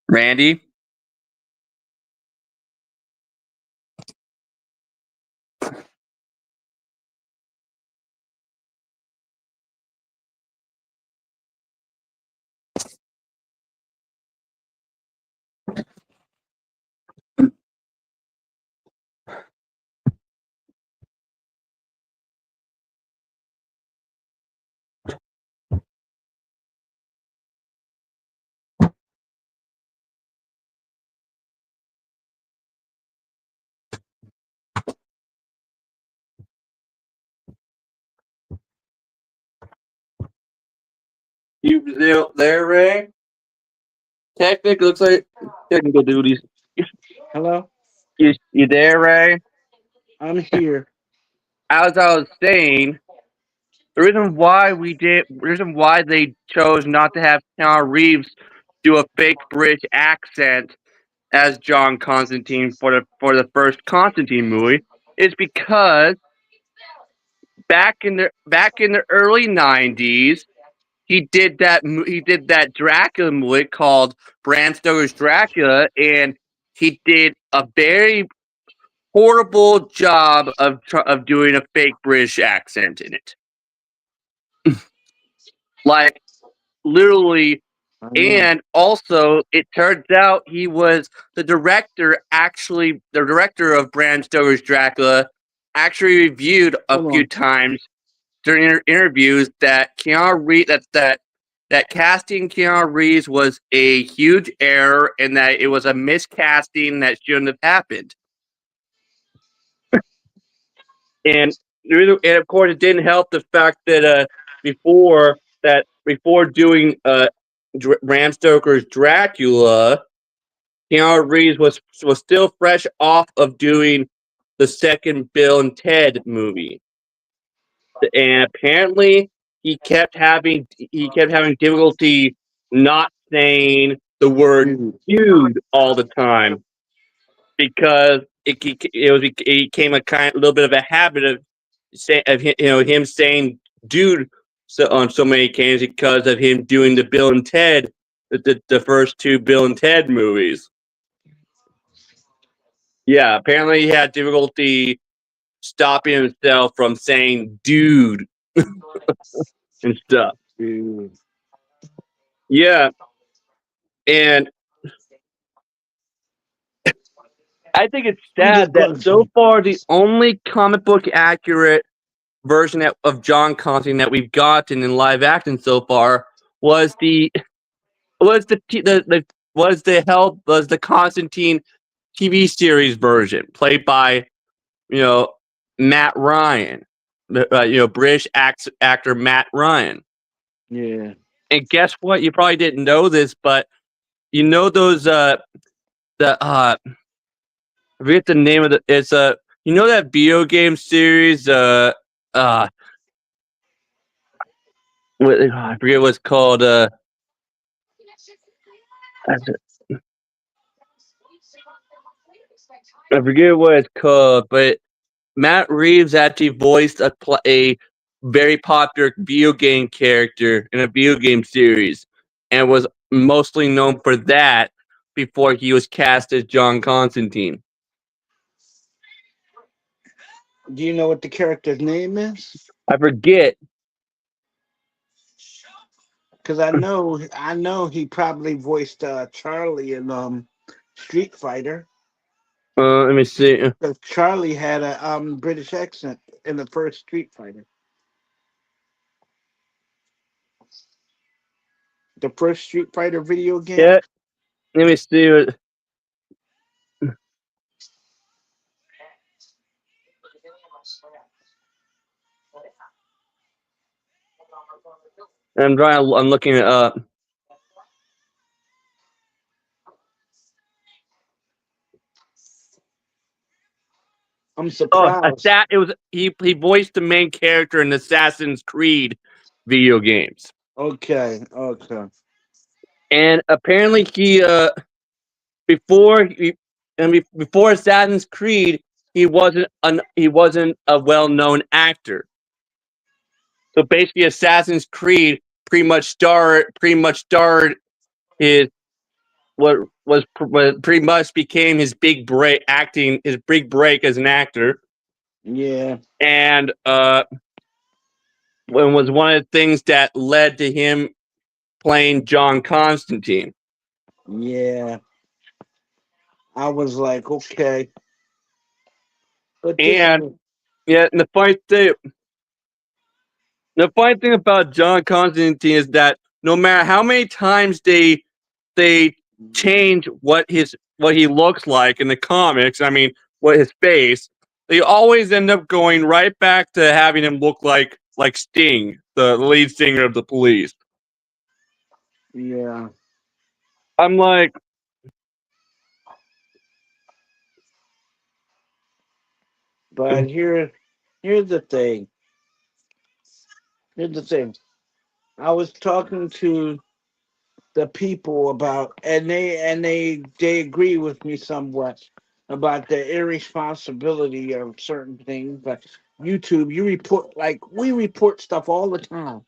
[SPEAKER 2] Randy? You there, Ray? Technic looks like technical duties.
[SPEAKER 3] Hello?
[SPEAKER 2] You there, Ray?
[SPEAKER 3] I'm here.
[SPEAKER 2] As I was saying, the reason why they chose not to have Keanu Reeves do a fake British accent as John Constantine for the first Constantine movie is because back in the early '90s he did that Dracula movie called Bram Stoker's Dracula, and he did a very horrible job of doing a fake British accent in it. Like literally.
[SPEAKER 3] I know.
[SPEAKER 2] And also, it turns out he was the director of Bram Stoker's Dracula, actually reviewed a
[SPEAKER 3] Hold
[SPEAKER 2] few
[SPEAKER 3] on.
[SPEAKER 2] times during interviews that Keanu Reeves that casting Keanu Reeves was a huge error and that it was a miscasting that shouldn't have happened. And of course, it didn't help the fact that before doing Bram Stoker's Dracula, Keanu Reeves was still fresh off of doing the second Bill and Ted movie, and apparently he kept having difficulty not saying the word
[SPEAKER 3] Dude.
[SPEAKER 2] "dude" all the time because it became a little bit of a habit of him saying "dude" on so many occasions because of him doing the Bill and Ted the first two Bill and Ted movies. Yeah, apparently he had difficulty stopping himself from saying "dude" and stuff.
[SPEAKER 3] Dude.
[SPEAKER 2] Yeah, and I think it's
[SPEAKER 3] I'm just
[SPEAKER 2] sad that
[SPEAKER 3] going
[SPEAKER 2] so
[SPEAKER 3] to.
[SPEAKER 2] far the only comic book accurate version of John Constantine that we've gotten in live action so far was the Constantine TV series version played by you know Matt Ryan, British actor Matt Ryan.
[SPEAKER 3] Yeah.
[SPEAKER 2] And guess what? You probably didn't know this, but you know those the I forget the name of it's that video game series uh I forget what it's called I forget what it's called, but Matt Reeves actually voiced a very popular video game character in a video game series and was mostly known for that before he was cast as John Constantine.
[SPEAKER 3] Do you know what the character's name is?
[SPEAKER 2] I forget.
[SPEAKER 3] Because I know he probably voiced Charlie in Street Fighter.
[SPEAKER 2] Let me see.
[SPEAKER 3] Because Charlie had a British accent in the first Street Fighter. The first Street Fighter video game.
[SPEAKER 2] Yeah, let me see. I'm looking it up.
[SPEAKER 3] I'm
[SPEAKER 2] Oh,
[SPEAKER 3] surprised.
[SPEAKER 2] it was he voiced the main character in Assassin's Creed video games,
[SPEAKER 3] Okay, okay.
[SPEAKER 2] and apparently before he before Assassin's Creed he wasn't a well known actor. So basically, Assassin's Creed pretty much starred his what pretty much became his big break as an actor,
[SPEAKER 3] Yeah,
[SPEAKER 2] and was one of the things that led to him playing John Constantine.
[SPEAKER 3] yeah. I was like, okay. But this
[SPEAKER 2] And
[SPEAKER 3] is
[SPEAKER 2] yeah, and the funny thing about John Constantine is that no matter how many times they change what he looks like in the comics, I mean, what his face, they always end up going right back to having him look like Sting, the lead singer of the Police.
[SPEAKER 3] Yeah.
[SPEAKER 2] I'm like,
[SPEAKER 3] But here's the thing. Here's the thing. I was talking to the people about, and they agree with me somewhat about the irresponsibility of certain things. But YouTube, you report, like we report stuff all the time,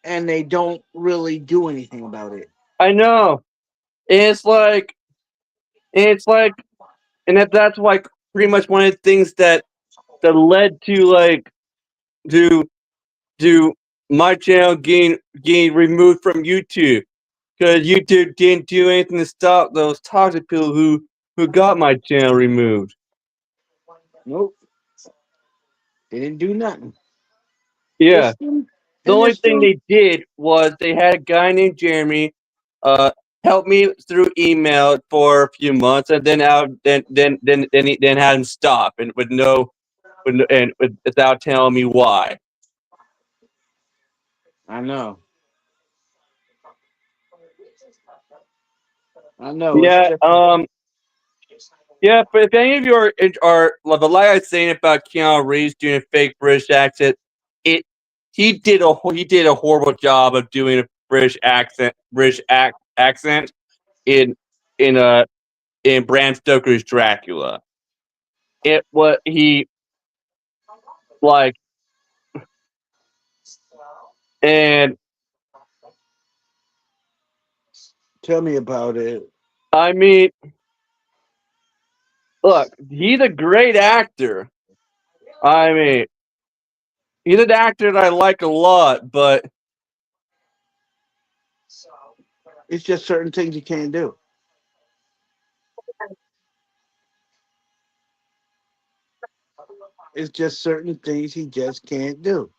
[SPEAKER 3] and they don't really do anything about it.
[SPEAKER 2] I know. And it's like, and that's like pretty much one of the things that led to like to to my channel getting removed from YouTube because YouTube didn't do anything to stop those toxic people who got my channel removed.
[SPEAKER 3] Nope, they didn't do nothing.
[SPEAKER 2] Yeah,
[SPEAKER 3] And
[SPEAKER 2] the
[SPEAKER 3] they're
[SPEAKER 2] only thing
[SPEAKER 3] still.
[SPEAKER 2] they did was they had a guy named Jeremy help me through email for a few months, and then out then had him stop and with no without telling me why.
[SPEAKER 3] I know. I know. It's
[SPEAKER 2] Yeah,
[SPEAKER 3] just.
[SPEAKER 2] yeah, but if any of you are like I was saying about Keanu Reeves doing a fake British accent, it he did a horrible job of doing a accent in in uh in Bram Stoker's Dracula. It what he like and
[SPEAKER 3] Tell me about it.
[SPEAKER 2] I mean, look, he's a great actor. I mean, he's an actor that I like a lot, but
[SPEAKER 3] It's just certain things you can't do. It's just certain things he just can't do.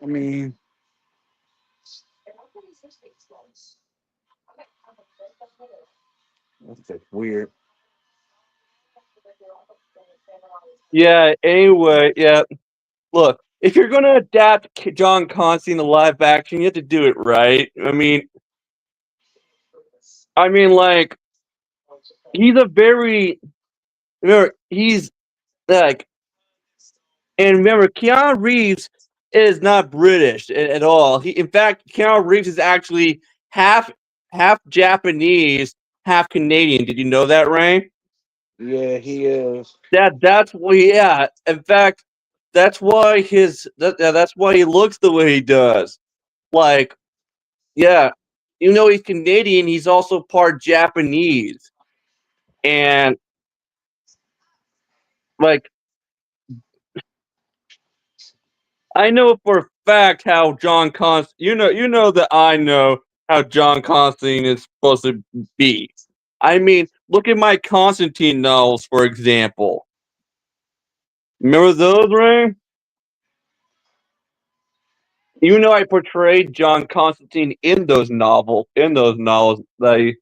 [SPEAKER 3] I mean, that's just weird.
[SPEAKER 2] yeah. Anyway, yeah. Look, if you're gonna adapt John Constantine to live action, you have to do it right. I mean, like he's a very remember he's like, and remember Keanu Reeves is not British at all. He, in fact, Keanu Reeves is actually half Japanese, half Canadian. Did you know that, Ray?
[SPEAKER 3] Yeah, he is.
[SPEAKER 2] That's why. Yeah, in fact, that's why he looks the way he does. Like, yeah, you know he's Canadian. He's also part Japanese, and like I know for a fact how John Constantine. You know that I know how John Constantine is supposed to be. I mean, look at my Constantine novels, for example. Remember those, Ray? You know, I portrayed John Constantine in those novels. In those novels, like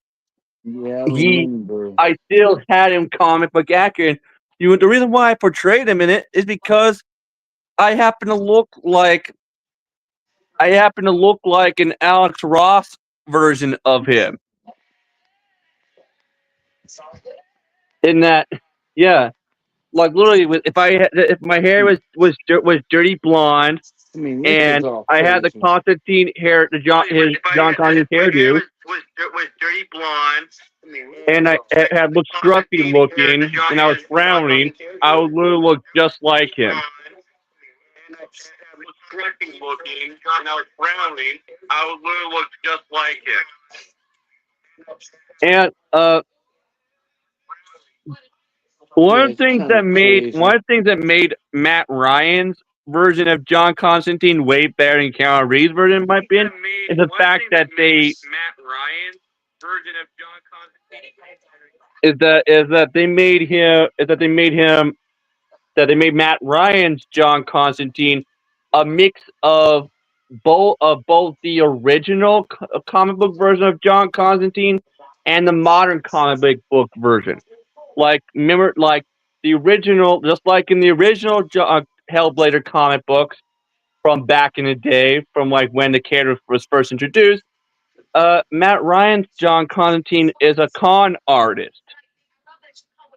[SPEAKER 3] Yeah, I
[SPEAKER 2] he,
[SPEAKER 3] remember.
[SPEAKER 2] I still had him comic book accurate. The reason why I portrayed him in it is because I happen to look like an Alex Ross version of him. In that, yeah, like literally, if my hair was dirty blonde
[SPEAKER 3] I mean, this is
[SPEAKER 2] and
[SPEAKER 3] all
[SPEAKER 2] I had the
[SPEAKER 3] crazy.
[SPEAKER 2] Constantine hair, John Constantine hairdo,
[SPEAKER 3] Was dirty blonde. I mean, this
[SPEAKER 2] and
[SPEAKER 3] is
[SPEAKER 2] I
[SPEAKER 3] all
[SPEAKER 2] had looked scruffy looking, and I was frowning, I would literally look just like him.
[SPEAKER 3] and I was scruffy looking, and I was frowning. I would literally look just like him.
[SPEAKER 2] And
[SPEAKER 3] Yeah, it's kind of
[SPEAKER 2] one
[SPEAKER 3] crazy.
[SPEAKER 2] of the things that made Matt Ryan's version of John Constantine way better than Keanu Reeves' version, in my opinion, is the fact that
[SPEAKER 3] Matt Ryan's version of John Constantine
[SPEAKER 2] that they made Matt Ryan's John Constantine a mix of both the original comic book version of John Constantine and the modern comic book version. Like remember, like the original, just like in the original Hellblazer comic books, from back in the day, from like when the character was first introduced. Matt Ryan's John Constantine is a con artist,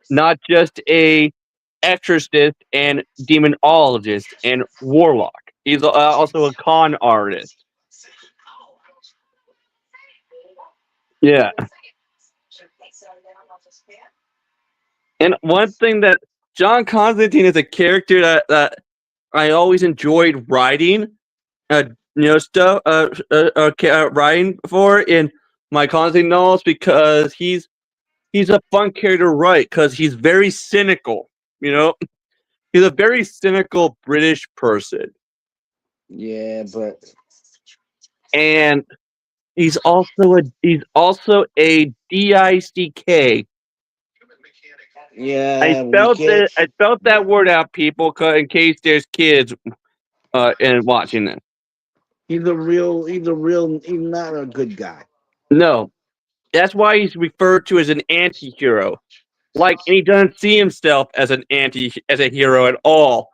[SPEAKER 2] not just a exorcist and demonologist and warlock. He's also a con artist. Yeah. And one thing that John Constantine is a character that I always enjoyed writing, writing for in my Constantine novels because he's a fun character to write because he's very cynical. He's a very cynical British person,
[SPEAKER 3] Yeah, but
[SPEAKER 2] and he's also a DICK.
[SPEAKER 3] yeah,
[SPEAKER 2] I felt that word out, people, in case there's kids and watching this.
[SPEAKER 3] He's not a good guy.
[SPEAKER 2] No, that's why he's referred to as an anti-hero. And he doesn't see himself as a hero at all,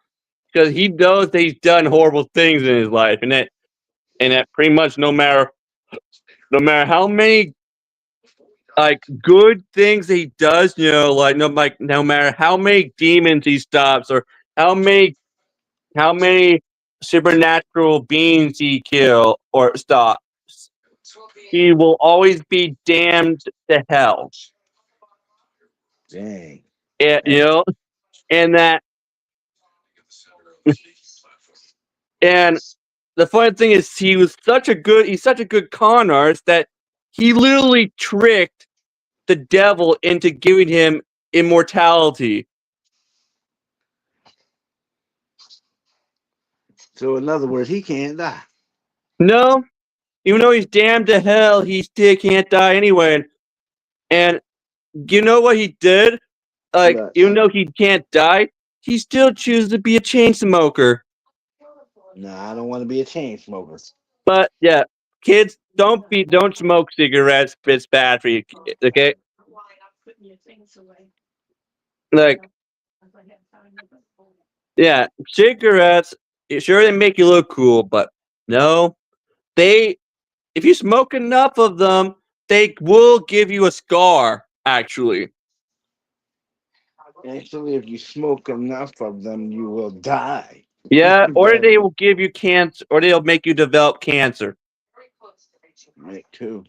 [SPEAKER 2] because he knows that he's done horrible things in his life, and that pretty much no matter how many good things he does, no matter how many demons he stops or how many supernatural beings he kill or stops, he will always be damned to hell.
[SPEAKER 3] Dang.
[SPEAKER 2] And, and that, and the funny thing is, he's such a good con artist that he literally tricked the devil into giving him immortality.
[SPEAKER 3] So in other words, he can't die.
[SPEAKER 2] No, even though he's damned to hell, he still can't die anyway. And you know what he did? Even though he can't die, he still chooses to be a chain smoker.
[SPEAKER 3] No, I don't want to be a chain smoker.
[SPEAKER 2] But yeah, kids, don't smoke cigarettes. It's bad for you. Okay. Yeah, cigarettes. Sure, they make you look cool, but no, if you smoke enough of them, they will give you a scar. Actually,
[SPEAKER 3] if you smoke enough of them, you will die.
[SPEAKER 2] Yeah, or they will give you cancer, or they'll make you develop cancer.
[SPEAKER 3] Right, too.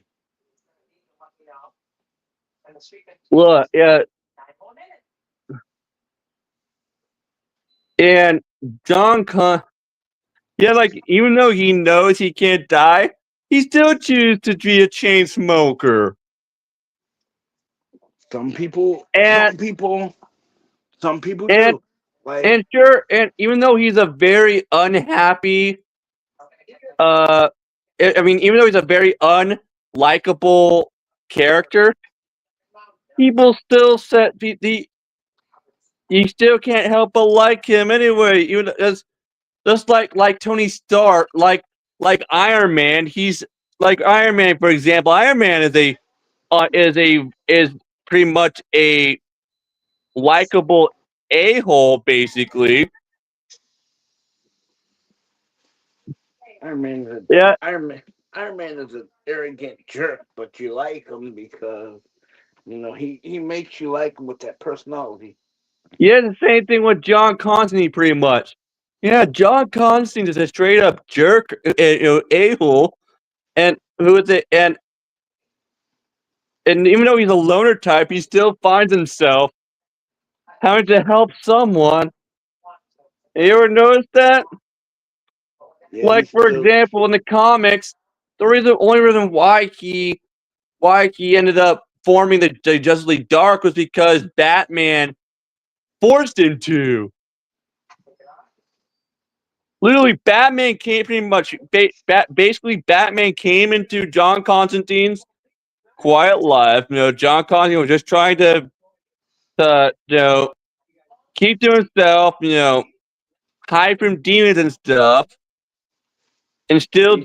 [SPEAKER 2] Look, yeah. And John even though he knows he can't die, he still chooses to be a chain smoker.
[SPEAKER 3] Some people do.
[SPEAKER 2] And even though he's a very unhappy, even though he's a very unlikable character, people still you still can't help but like him anyway. Even just like Tony Stark, like Iron Man. He's like Iron Man, for example. Iron Man is pretty much a likable a-hole, basically.
[SPEAKER 3] Iron Man is an arrogant jerk, but you like him because he makes you like him with that personality.
[SPEAKER 2] Yeah, the same thing with John Constantine, pretty much. Yeah, John Constantine is a straight up jerk, a-hole, and even though he's a loner type, he still finds himself having to help someone. You ever noticed that?
[SPEAKER 3] Yeah,
[SPEAKER 2] for example, in the comics, the only reason why he ended up forming the Justice League Dark was because Batman forced him to. Literally, Batman came pretty much. Basically, Batman came into John Constantine's quiet life. John Constantine was just trying to keep to himself. Hide from demons and stuff, and still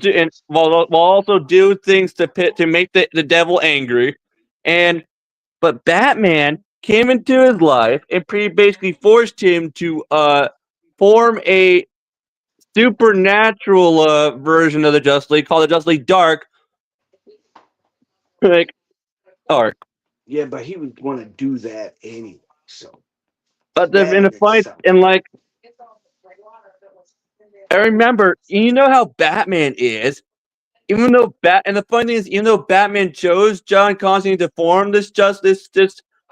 [SPEAKER 2] while also do things to make the devil angry. But Batman came into his life and basically forced him to form a supernatural version of the Justice League called the Justice League Dark. Like Dark.
[SPEAKER 3] Yeah, but he was going to do that anyway. So
[SPEAKER 2] But
[SPEAKER 3] that
[SPEAKER 2] in
[SPEAKER 3] in
[SPEAKER 2] a fight,
[SPEAKER 3] itself.
[SPEAKER 2] and like, I remember, you know how Batman is. Even though and the funny thing is, even though Batman chose John Constantine to form the Justice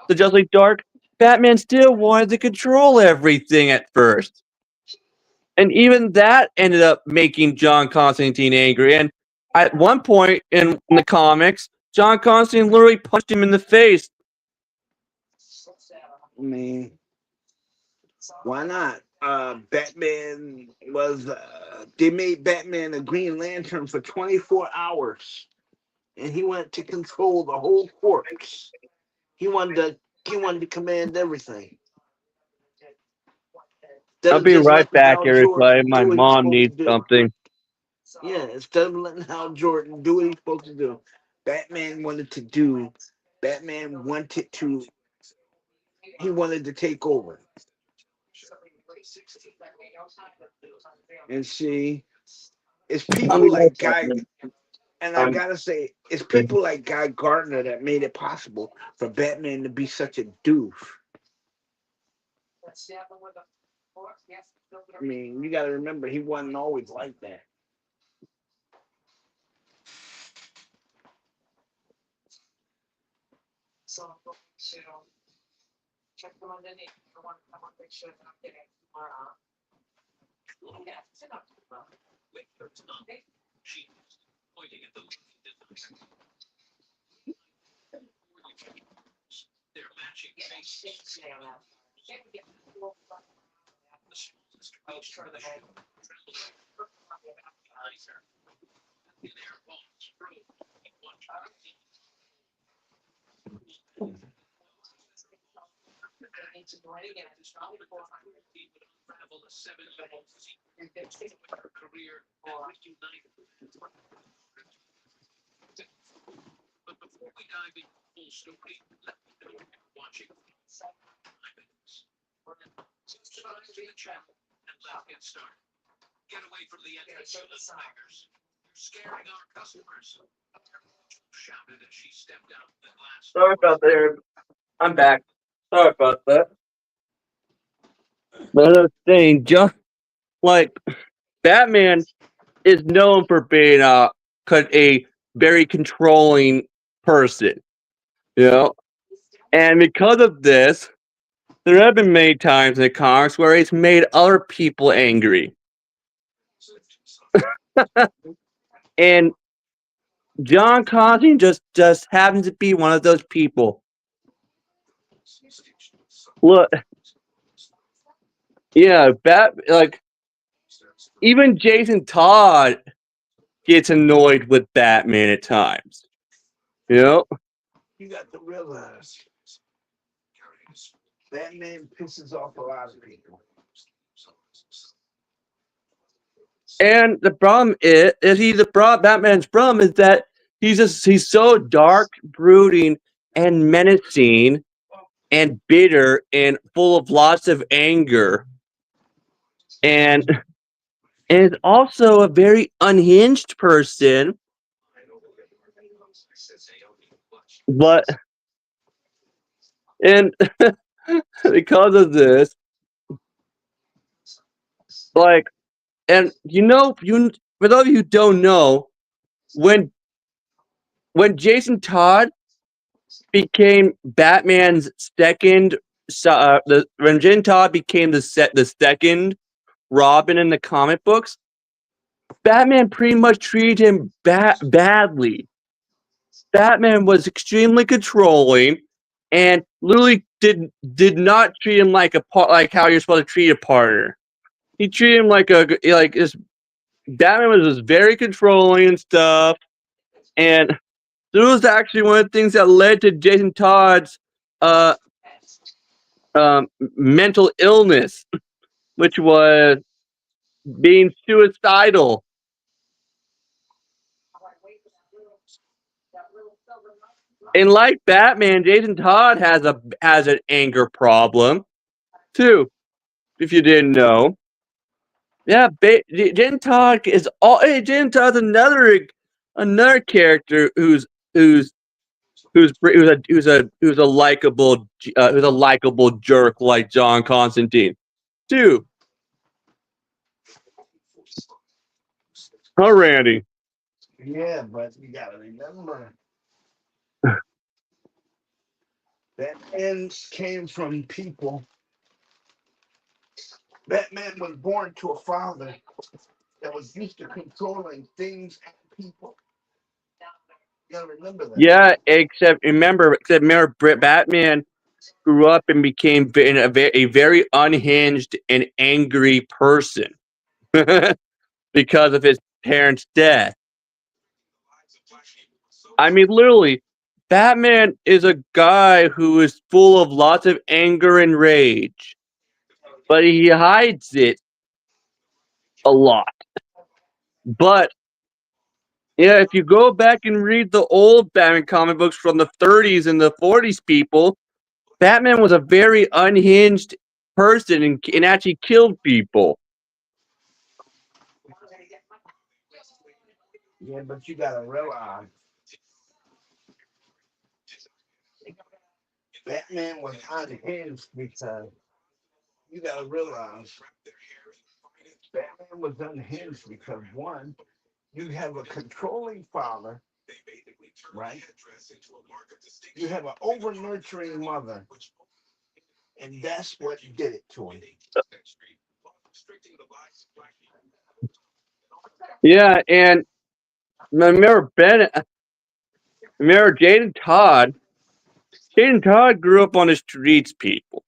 [SPEAKER 2] League Dark, Batman still wanted to control everything at first. And even that ended up making John Constantine angry. And at one point in the comics, John Constantine literally punched him in the face.
[SPEAKER 3] I mean, why not? Batman was. They made Batman a Green Lantern for 24 hours, and he wanted to control the whole force. He wanted to command everything. Instead
[SPEAKER 2] I'll
[SPEAKER 3] of
[SPEAKER 2] be
[SPEAKER 3] just
[SPEAKER 2] right
[SPEAKER 3] letting
[SPEAKER 2] back,
[SPEAKER 3] Hal
[SPEAKER 2] everybody.
[SPEAKER 3] Jordan
[SPEAKER 2] My
[SPEAKER 3] do what he's
[SPEAKER 2] mom
[SPEAKER 3] supposed to
[SPEAKER 2] needs
[SPEAKER 3] do.
[SPEAKER 2] something.
[SPEAKER 3] Yeah, instead of letting Hal Jordan do what he's supposed to do, Batman wanted to do. Batman wanted to. He wanted to take over. And see, it's
[SPEAKER 2] I'll
[SPEAKER 3] people
[SPEAKER 2] be right
[SPEAKER 3] like
[SPEAKER 2] back.
[SPEAKER 3] Guy, and I gotta say, it's people like Guy Gardner that made it possible for Batman to be such a doof. I mean, you gotta remember, he wasn't always like that.
[SPEAKER 2] Sorry about that. I'm back. Sorry about that. But I was saying, like, Batman is known for being a very controlling person, you know? And because of this, there have been many times in the comics where he's made other people angry. And John Constantine just happens to be one of those people. Look, yeah, even Jason Todd gets annoyed with Batman at times. You know?
[SPEAKER 3] You got to realize Batman pisses off a lot of people.
[SPEAKER 2] And the problem is Batman's problem is that he's so dark, brooding, and menacing, and bitter, and full of lots of anger, and is also a very unhinged person. But and because of this, like, and for those of you who don't know, when Jason Todd became Batman's second, when Jason Todd became the second Robin in the comic books, Batman pretty much treated him badly. Batman was extremely controlling, and literally did not treat him like how you're supposed to treat a partner. He treated him Batman was just very controlling and stuff, and this was actually one of the things that led to Jason Todd's mental illness, which was being suicidal. And like Batman, Jason Todd has an anger problem too, if you didn't know. Yeah, Jason Todd is all. Jason Todd's another character who's a likable jerk like John Constantine. Dude, huh, Randy?
[SPEAKER 3] Yeah, but you gotta remember Batman came from people. Batman was born to a father that was used to controlling things and people. You gotta remember that.
[SPEAKER 2] Yeah, except remember, Batman grew up and became a very unhinged and angry person because of his parents' death. I mean, literally, Batman is a guy who is full of lots of anger and rage, but he hides it a lot. But yeah, if you go back and read the old Batman comic books from the 30s and the 40s, people, Batman was a very unhinged person and actually killed people.
[SPEAKER 3] Yeah, but you gotta realize Batman was unhinged because you gotta realize Batman was unhinged because one, you have a controlling father, right? You have an over nurturing mother, and that's what did it to him.
[SPEAKER 2] Yeah, and remember Jaden Todd. Jaden Todd grew up on the streets, people.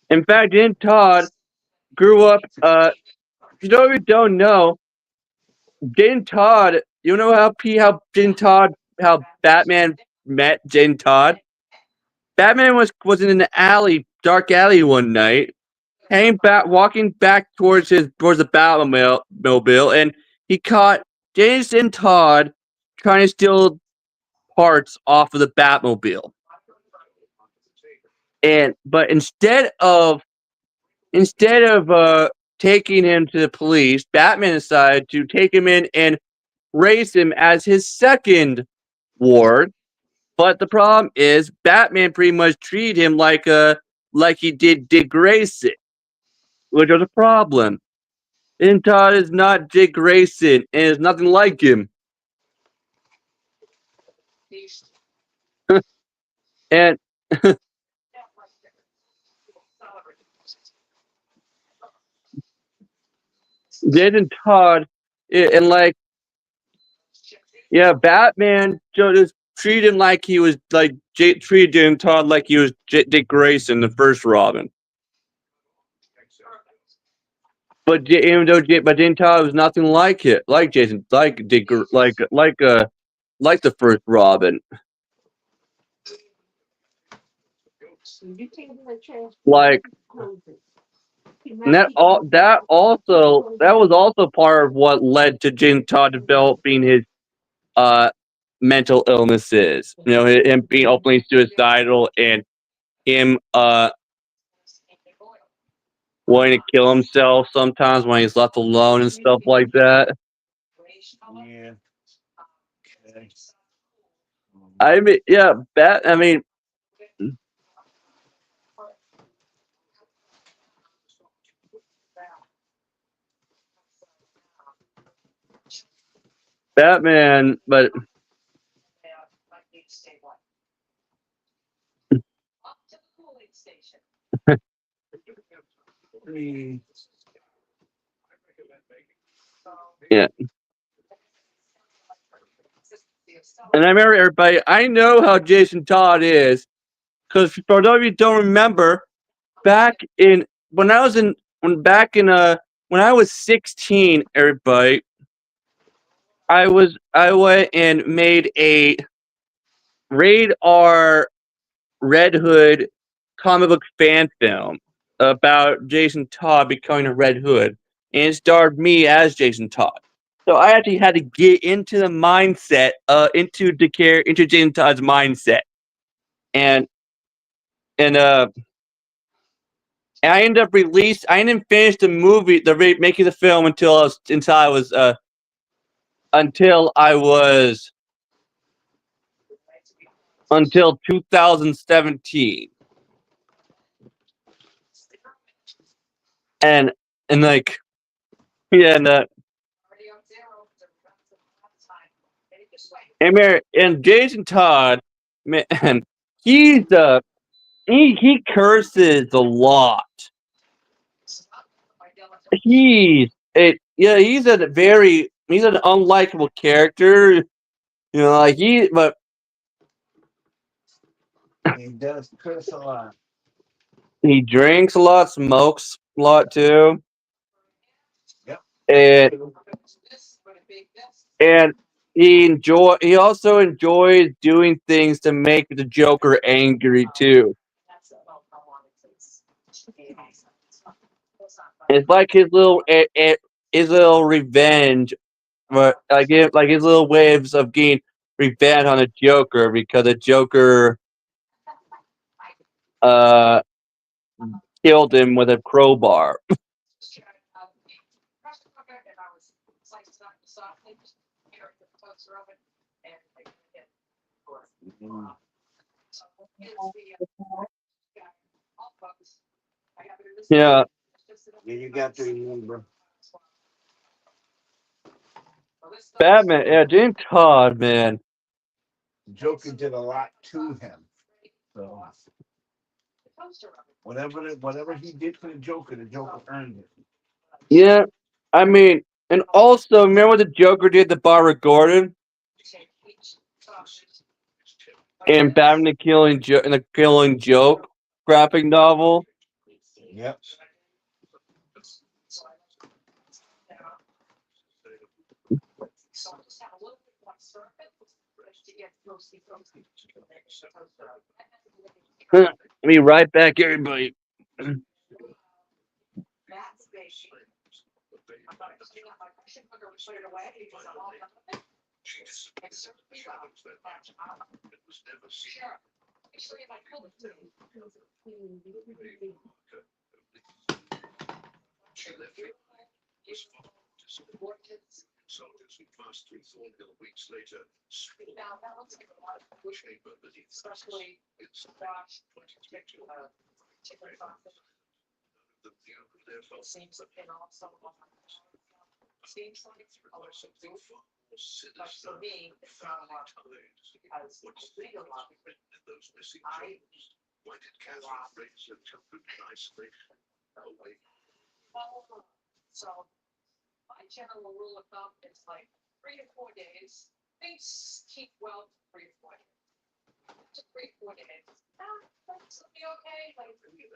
[SPEAKER 2] In fact, Jaden Todd grew up. If you don't know, Jaden Todd. You know how Jaden Todd, how Batman met Jaden Todd. Batman was in an dark alley one night, walking back towards the Batmobile, and he caught Jason Todd trying to steal parts off of the Batmobile. But instead of taking him to the police, Batman decided to take him in and raise him as his second ward. But the problem is, Batman pretty much treated him like he did Dick Grayson, which was a problem. And Todd is not Dick Grayson, and is nothing like him. And Jason Todd, and Batman just treated him like he was treated Jason Todd like he was Dick Grayson, the first Robin. But Jason Todd was nothing like it, like Jason, like Dick, like the first Robin. Like, and that was also part of what led to Jason Todd developing his mental illnesses. You know, him being openly suicidal and him wanting to kill himself sometimes when he's left alone and stuff like that.
[SPEAKER 3] Yeah. Okay.
[SPEAKER 2] I mean, yeah, Batman, but yeah. And I remember, everybody, I know how Jason Todd is, because for those of you who don't remember, when I was 16, everybody, I went and made a Rated R Red Hood comic book fan film about Jason Todd becoming a Red Hood, and it starred me as Jason Todd. So I actually had to get into the mindset, into Jason Todd's mindset, and And I ended up I didn't finish the movie, making the film until I was until 2017. And like, yeah, and Jason Todd, man, he curses a lot. He's an unlikable character. You know, like but
[SPEAKER 3] He does curse a lot.
[SPEAKER 2] he drinks a lot, smokes a lot too.
[SPEAKER 3] Yep.
[SPEAKER 2] And he also enjoys doing things to make the Joker angry too. It's like his little revenge, but like his little waves of getting revenge on the Joker, because the Joker killed him with a crowbar. Yeah.
[SPEAKER 3] Yeah, you got to remember.
[SPEAKER 2] Batman, yeah, James Todd, man.
[SPEAKER 3] Joker did a lot to him. So whatever he did for the Joker earned it.
[SPEAKER 2] Yeah, I mean, and also remember what the Joker did to Barbara Gordon in Batman the Killing Joke graphic novel.
[SPEAKER 3] Yep.
[SPEAKER 2] Let me right back, everybody.
[SPEAKER 4] Soldiers who passed through Thornhill weeks later sprawled the chamber beneath the inside 23 children. None of them knew who their father was. By something far more sinister, foully tied. What secret was written in those missing journals? Why did Catherine Fraser come in isolation away?
[SPEAKER 5] So my general rule of thumb is like 3 to 4 days. Things keep well for 3 to 4 days. After 3 to 4 days, things will be okay. Like keep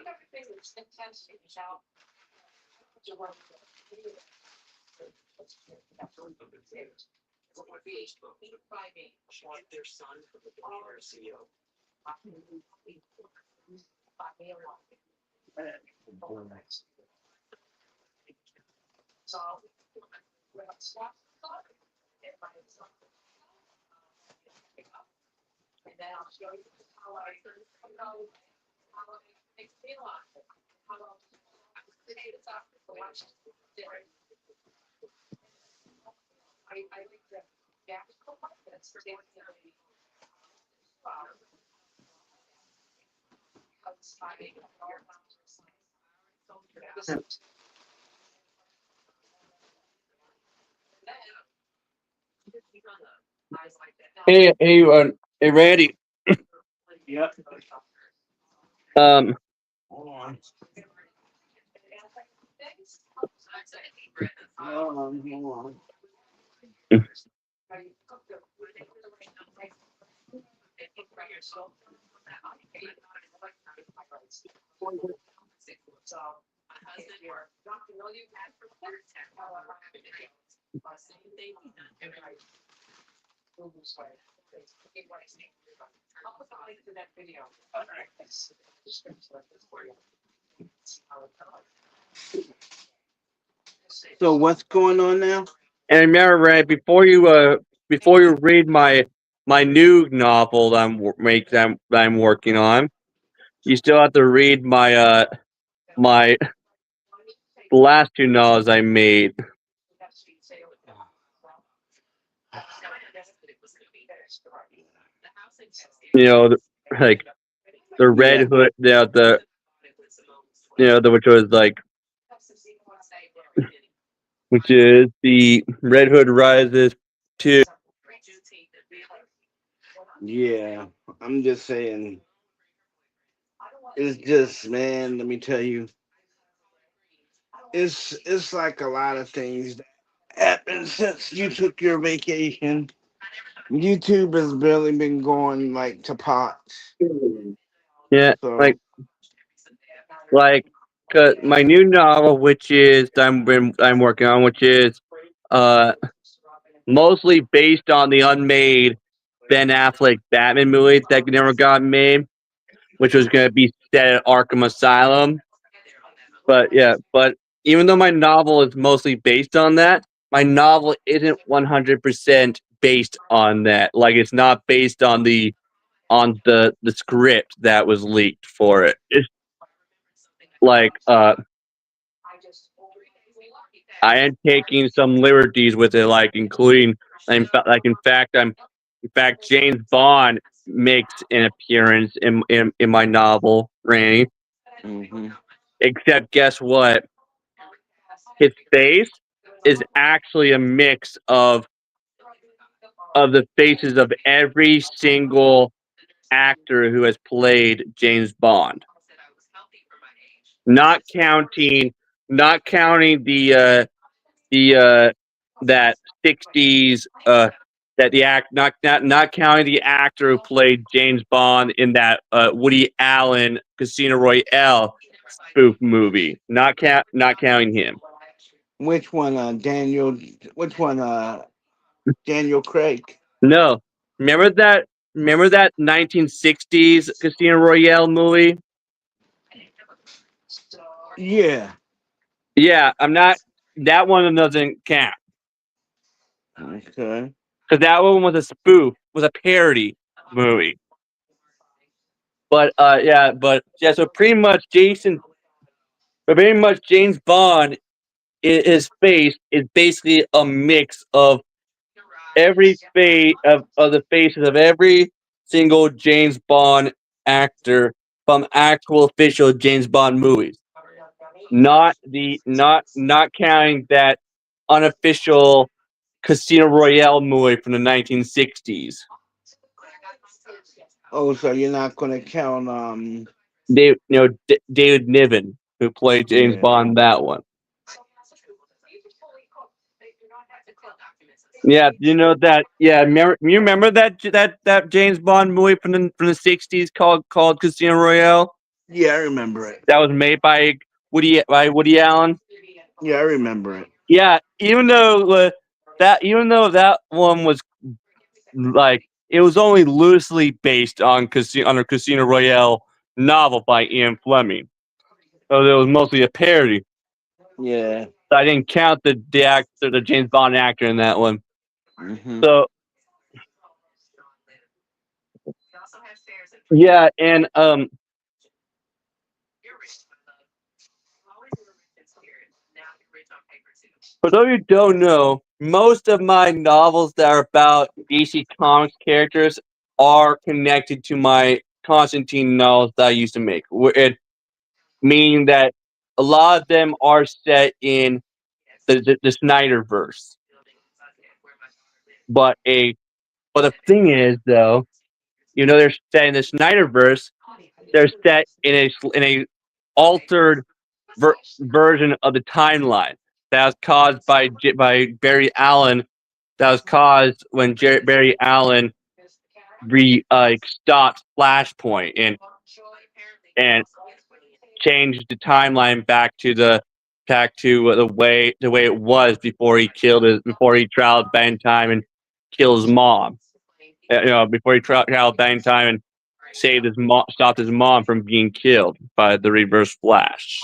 [SPEAKER 5] everything that's intense in the out. To work with. It would be by me.
[SPEAKER 4] Get their son from the CEO.
[SPEAKER 5] So when I swap and then I'll show you how I make me alive. How I like the gap that's
[SPEAKER 2] Hey, Randy.
[SPEAKER 3] Yep.
[SPEAKER 2] Um,
[SPEAKER 3] Hold on. So what's going on now?
[SPEAKER 2] and remember, Randy, before you read my new novel that I'm working on, you still have to read my my the last two novels I made. You know, like the Red
[SPEAKER 3] Yeah.
[SPEAKER 2] Hood, which was like, which is the Red Hood Rises 2.
[SPEAKER 3] Yeah. I'm just saying. It's just, man. Let me tell you, it's like a lot of things that happened since you took your vacation. YouTube has barely been going like to pot.
[SPEAKER 2] Yeah,
[SPEAKER 3] So
[SPEAKER 2] like 'cause my new novel, which is I'm working on, which is uh mostly based on the unmade Ben Affleck Batman movie that never got made, which was going to be set at Arkham Asylum. But even though my novel is mostly based on that, my novel isn't 100% based on that. Like, it's not based on the script that was leaked for it. It's like I am taking some liberties with it, like including, in fact, James Bond makes an appearance in my novel, Randy.
[SPEAKER 3] mhm.
[SPEAKER 2] Except, guess what? His face is actually a mix of the faces of every single actor who has played James Bond, not counting the that 60s that the act not counting the actor who played James Bond in that Woody Allen Casino Royale spoof movie. Not counting him.
[SPEAKER 3] Which one, Daniel? Which one, Daniel Craig?
[SPEAKER 2] No. Remember that 1960s Casino Royale movie?
[SPEAKER 3] Yeah.
[SPEAKER 2] Yeah, I'm not that one doesn't count.
[SPEAKER 3] Okay.
[SPEAKER 2] Because that one was a spoof, was a parody movie. So pretty much James Bond, his face is basically a mix of every face of the faces of every single James Bond actor from actual official James Bond movies. Not counting that unofficial Casino Royale movie from the 1960s.
[SPEAKER 3] Oh, so you're not gonna count
[SPEAKER 2] David Niven, who played James
[SPEAKER 3] yeah.
[SPEAKER 2] Bond in that one. Yeah, you know that. Yeah, you remember that James Bond movie from the 60s called Casino Royale?
[SPEAKER 3] Yeah, I remember it.
[SPEAKER 2] That was made by Woody Allen.
[SPEAKER 3] Yeah, I remember it.
[SPEAKER 2] Yeah, even though that one was like, it was only loosely based on a Casino Royale novel by Ian Fleming, so it was mostly a parody.
[SPEAKER 3] Yeah.
[SPEAKER 2] So I didn't count the James Bond actor in that one.
[SPEAKER 3] Hmm.
[SPEAKER 2] So yeah, and for those who don't know, most of my novels that are about DC Comics characters are connected to my Constantine novels that I used to make. Meaning that a lot of them are set in the Snyderverse. But the thing is, though, they're set in the Snyderverse. They're set in a altered version of the timeline that was caused by Barry Allen. That was caused when Barry Allen stopped Flashpoint and changed the timeline back to the way it was before he traveled back in time and killed his mom. Before he traveled back in time and stopped his mom from being killed by the Reverse Flash.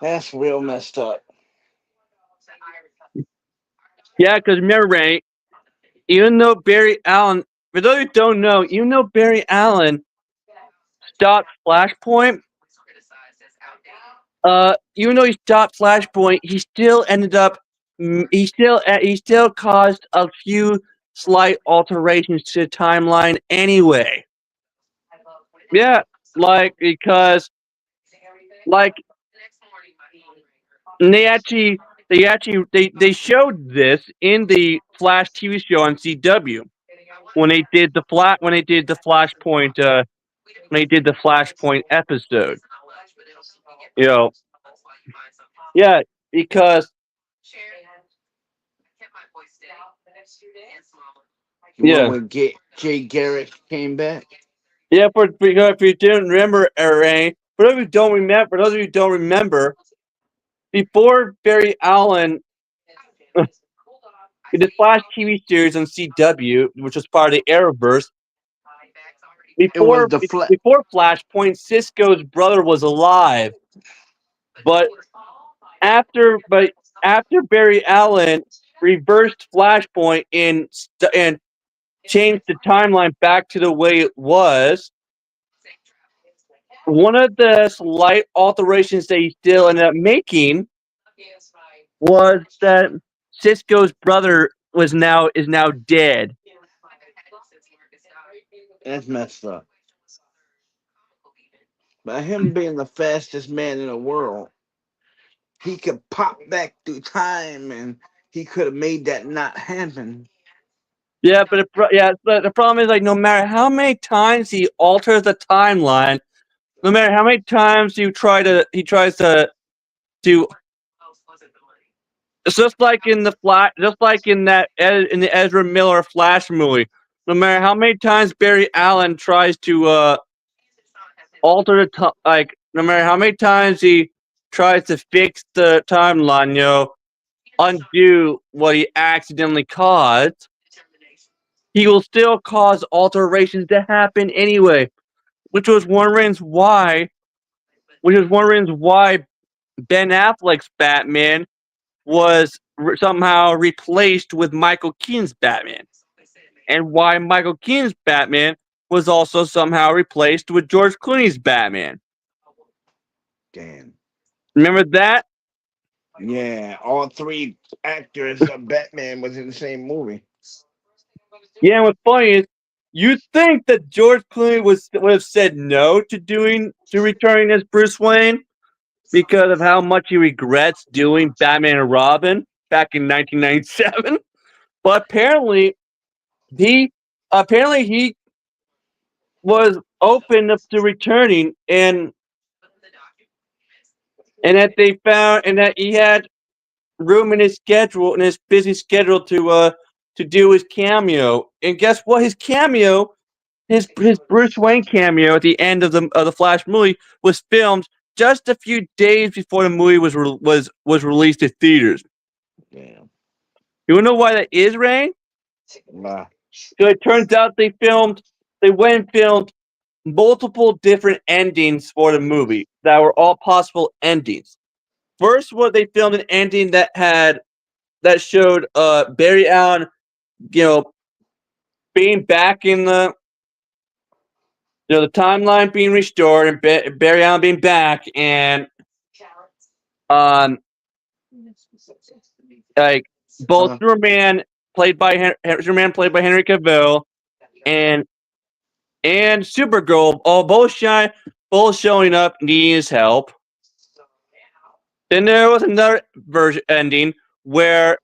[SPEAKER 3] That's real messed up.
[SPEAKER 2] Yeah, because remember, Randy, even though Barry Allen for those who don't know, even though Barry Allen stopped Flashpoint, even though he stopped Flashpoint, he still ended up, he still caused a few slight alterations to the timeline anyway. Yeah, like because like and they showed this in the Flash TV show on CW when they did the Flashpoint when they did the Flashpoint episode. You know, yeah, because
[SPEAKER 3] The
[SPEAKER 2] yeah,
[SPEAKER 3] one when Jay Garrick came back.
[SPEAKER 2] yeah. Because if you didn't remember, Ray, for those of you who don't remember, before Barry Allen in the Flash TV series on CW, which was part of the Arrowverse,
[SPEAKER 3] It was the
[SPEAKER 2] before Flashpoint, Cisco's brother was alive, but after Barry Allen reversed Flashpoint and changed the timeline back to the way it was, one of the slight alterations that he still ended up making was that Cisco's brother is now dead.
[SPEAKER 3] That's messed up. By him being the fastest man in the world, he could pop back through time, and he could have made that not happen.
[SPEAKER 2] Yeah, but the problem is, like, no matter how many times he alters the timeline, no matter how many times he tries to do, it's just like in the Ezra Miller Flash movie. No matter how many times Barry Allen tries to alter no matter how many times he tries to fix the timeline, undo what he accidentally caused, he will still cause alterations to happen anyway. Which was one reason why Ben Affleck's Batman was somehow replaced with Michael Keaton's Batman, and why Michael Keaton's Batman was also somehow replaced with George Clooney's Batman.
[SPEAKER 3] Damn.
[SPEAKER 2] Remember that?
[SPEAKER 3] Yeah, all three actors of Batman was in the same movie.
[SPEAKER 2] Yeah, and what's funny is you'd think that George Clooney would have said no to returning as Bruce Wayne because of how much he regrets doing Batman and Robin back in 1997. But apparently he was open to returning, and that he had room in his busy schedule to do his cameo. And guess what? His cameo, his Bruce Wayne cameo at the end of the Flash movie was filmed just a few days before the movie was released to theaters.
[SPEAKER 3] Damn.
[SPEAKER 2] You wanna know why that is, Rain?
[SPEAKER 3] Nah.
[SPEAKER 2] So it turns out they went and filmed multiple different endings for the movie that were all possible endings. First, they filmed an ending that showed Barry Allen, being back in the timeline being restored, and Barry Allen being back, and like both Superman played by Henry Cavill and Supergirl both showing up needing his help. Then there was another version ending where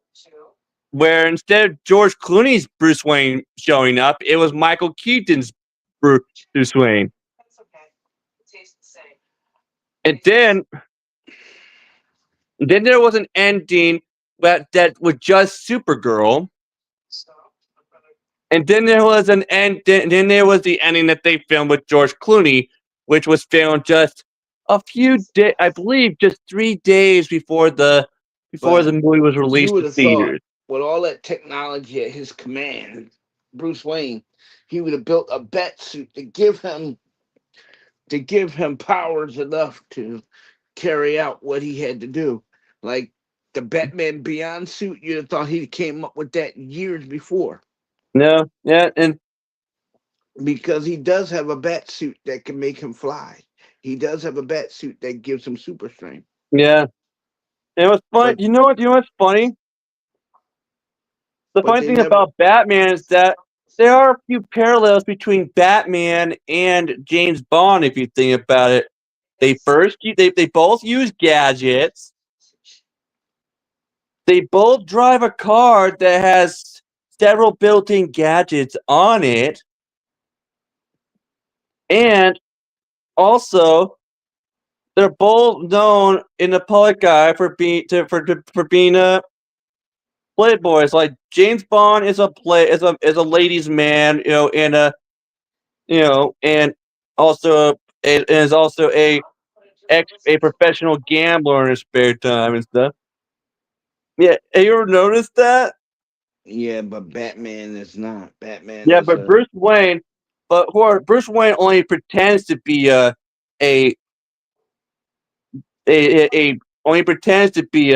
[SPEAKER 2] instead of George Clooney's Bruce Wayne showing up, it was Michael Keaton's Bruce Wayne. And then there was an ending that was just Supergirl. And then there was the ending that they filmed with George Clooney, which was filmed just a few days, I believe, just 3 days before the movie was released to theaters.
[SPEAKER 3] With all that technology at his command, Bruce Wayne, he would have built a bat suit to give him powers enough to carry out what he had to do. Like the Batman Beyond suit, you'd have thought he came up with that years before.
[SPEAKER 2] No, yeah, and
[SPEAKER 3] Because he does have a bat suit that can make him fly. He does have a bat suit that gives him super strength.
[SPEAKER 2] Yeah. And what's funny,
[SPEAKER 3] But
[SPEAKER 2] you know what's funny? The
[SPEAKER 3] but
[SPEAKER 2] funny
[SPEAKER 3] they
[SPEAKER 2] thing
[SPEAKER 3] never.
[SPEAKER 2] about Batman is that there are a few parallels between Batman and James Bond. If you think about it, they both use gadgets. They both drive a car that has several built-in gadgets on it, and also they're both known in the public eye for being playboys. Like James Bond is a ladies' man, and also is also a professional gambler in his spare time and stuff. Yeah, have you ever noticed that?
[SPEAKER 3] Yeah, but Batman is not. Batman
[SPEAKER 2] Yeah,
[SPEAKER 3] is
[SPEAKER 2] but
[SPEAKER 3] a
[SPEAKER 2] Bruce Wayne only pretends to be a only pretends to be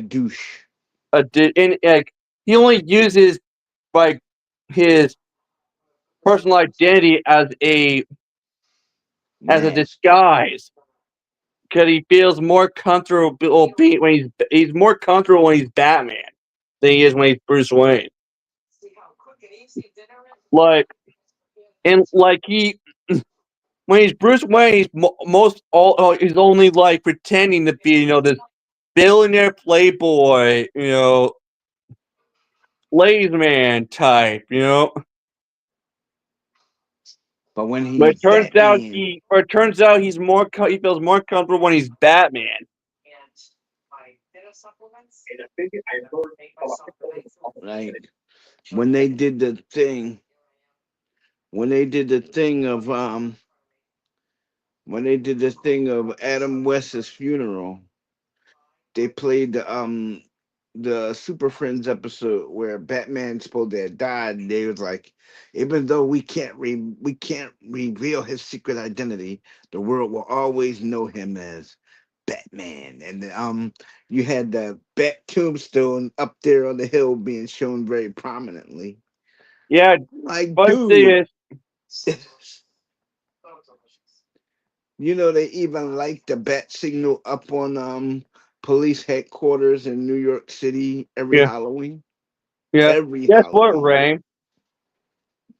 [SPEAKER 3] douche.
[SPEAKER 2] like he only uses like his personal identity as a
[SPEAKER 3] Mask.
[SPEAKER 2] disguise because he feels more comfortable being when he's more comfortable when he's Batman than he is when he's Bruce Wayne. Like and like he when he's Bruce Wayne, he's he's only like pretending to be this billionaire playboy, ladies man type,
[SPEAKER 3] But when
[SPEAKER 2] But
[SPEAKER 3] he's Batman,
[SPEAKER 2] it turns out he feels more comfortable when he's Batman.
[SPEAKER 3] like when they did the thing, when they did the thing of when they did the thing of Adam West's funeral, they played the Super Friends episode where Batman's supposed to have died, and they was like, even though we can't reveal his secret identity, the world will always know him as Batman. And you had the Bat tombstone up there on the hill being shown very prominently.
[SPEAKER 2] Yeah,
[SPEAKER 3] Like,
[SPEAKER 2] but
[SPEAKER 3] dude,
[SPEAKER 2] the
[SPEAKER 3] you know they even like the bat signal up on police headquarters in New York City every
[SPEAKER 2] yeah,
[SPEAKER 3] Halloween.
[SPEAKER 2] yeah.
[SPEAKER 3] Every
[SPEAKER 2] Guess what,
[SPEAKER 3] Halloween.
[SPEAKER 2] Ray?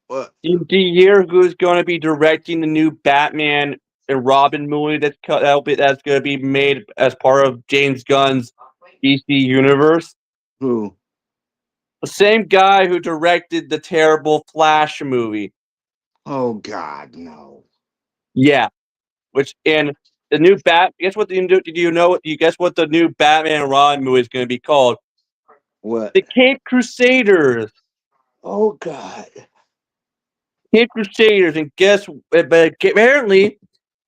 [SPEAKER 3] What?
[SPEAKER 2] Do you hear who's going to be directing the new Batman and Robin movie that's going to be made as part of James Gunn's DC universe?
[SPEAKER 3] Who?
[SPEAKER 2] The same guy who directed the terrible Flash movie.
[SPEAKER 3] Oh God, no.
[SPEAKER 2] Yeah, which and the new Guess what? Do you know? You guess what the new Batman and Robin movie is going to be called?
[SPEAKER 3] What?
[SPEAKER 2] The Cape Crusaders.
[SPEAKER 3] Oh God.
[SPEAKER 2] Cape Crusaders, and but apparently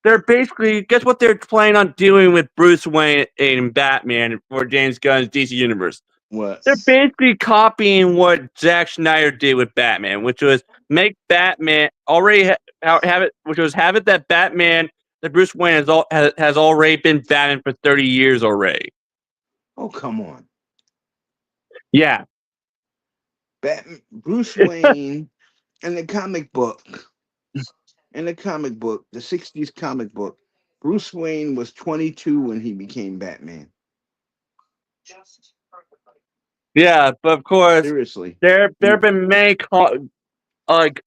[SPEAKER 2] they're basically guess what they're planning on doing with Bruce Wayne and Batman for James Gunn's DC universe.
[SPEAKER 3] What?
[SPEAKER 2] They're basically copying what Zack Snyder did with Batman, which was make Batman have it that Batman that Bruce Wayne has already been Batman for 30 years already.
[SPEAKER 3] Oh come on.
[SPEAKER 2] Yeah.
[SPEAKER 3] Bruce Wayne in the comic book. In the comic book, the 60s comic book, Bruce Wayne was 22 when he became Batman.
[SPEAKER 2] Yeah, but of course
[SPEAKER 3] Seriously.
[SPEAKER 2] there have been many like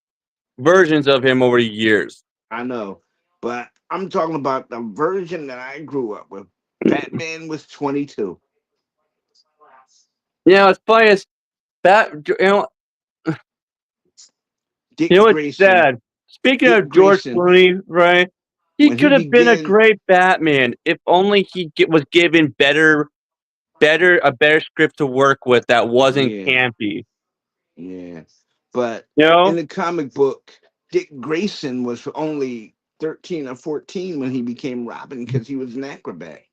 [SPEAKER 2] versions of him over the years.
[SPEAKER 3] I know. But I'm talking about the version that I grew up with. Batman was 22.
[SPEAKER 2] Yeah, it's funny as
[SPEAKER 3] Dick
[SPEAKER 2] you know what's
[SPEAKER 3] Grayson.
[SPEAKER 2] sad. Speaking
[SPEAKER 3] Dick
[SPEAKER 2] of George
[SPEAKER 3] Grayson,
[SPEAKER 2] Clooney, right? He
[SPEAKER 3] when he
[SPEAKER 2] could have been a
[SPEAKER 3] began,
[SPEAKER 2] great Batman if only was given a better script to work with that wasn't
[SPEAKER 3] yeah,
[SPEAKER 2] campy.
[SPEAKER 3] yeah. But
[SPEAKER 2] You
[SPEAKER 3] in
[SPEAKER 2] know?
[SPEAKER 3] the comic book, Dick Grayson was only 13 or 14 when he became Robin because he was an acrobat.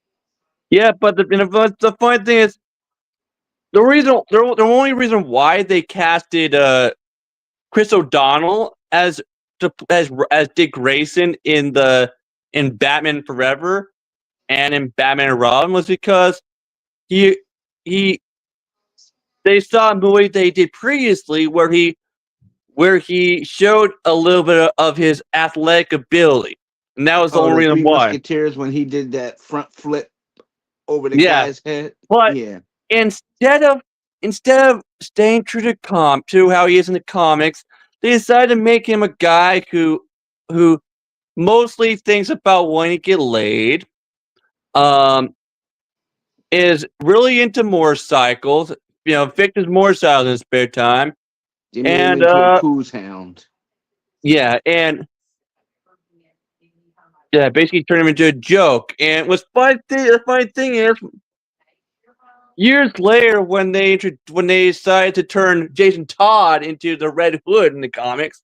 [SPEAKER 2] Yeah, but the funny thing is the only reason why they casted Chris O'Donnell as Dick Grayson in Batman Forever and in Batman and Robin was because he they saw a movie they did previously where he where he showed a little bit of his athletic ability, and that was the
[SPEAKER 3] Oh,
[SPEAKER 2] only
[SPEAKER 3] the
[SPEAKER 2] reason
[SPEAKER 3] Three
[SPEAKER 2] why.
[SPEAKER 3] Musketeers when he did that front flip over the
[SPEAKER 2] Yeah,
[SPEAKER 3] guy's head.
[SPEAKER 2] but
[SPEAKER 3] Yeah,
[SPEAKER 2] instead of staying true to how he is in the comics, they decided to make him a guy who mostly thinks about wanting to get laid. Is really into motorcycles. Fixes motorcycles in his spare time,
[SPEAKER 3] they made him
[SPEAKER 2] and
[SPEAKER 3] into a cruise hound.
[SPEAKER 2] yeah, and yeah, basically turned him into a joke. And the funny thing is, years later, when they decided to turn Jason Todd into the Red Hood in the comics,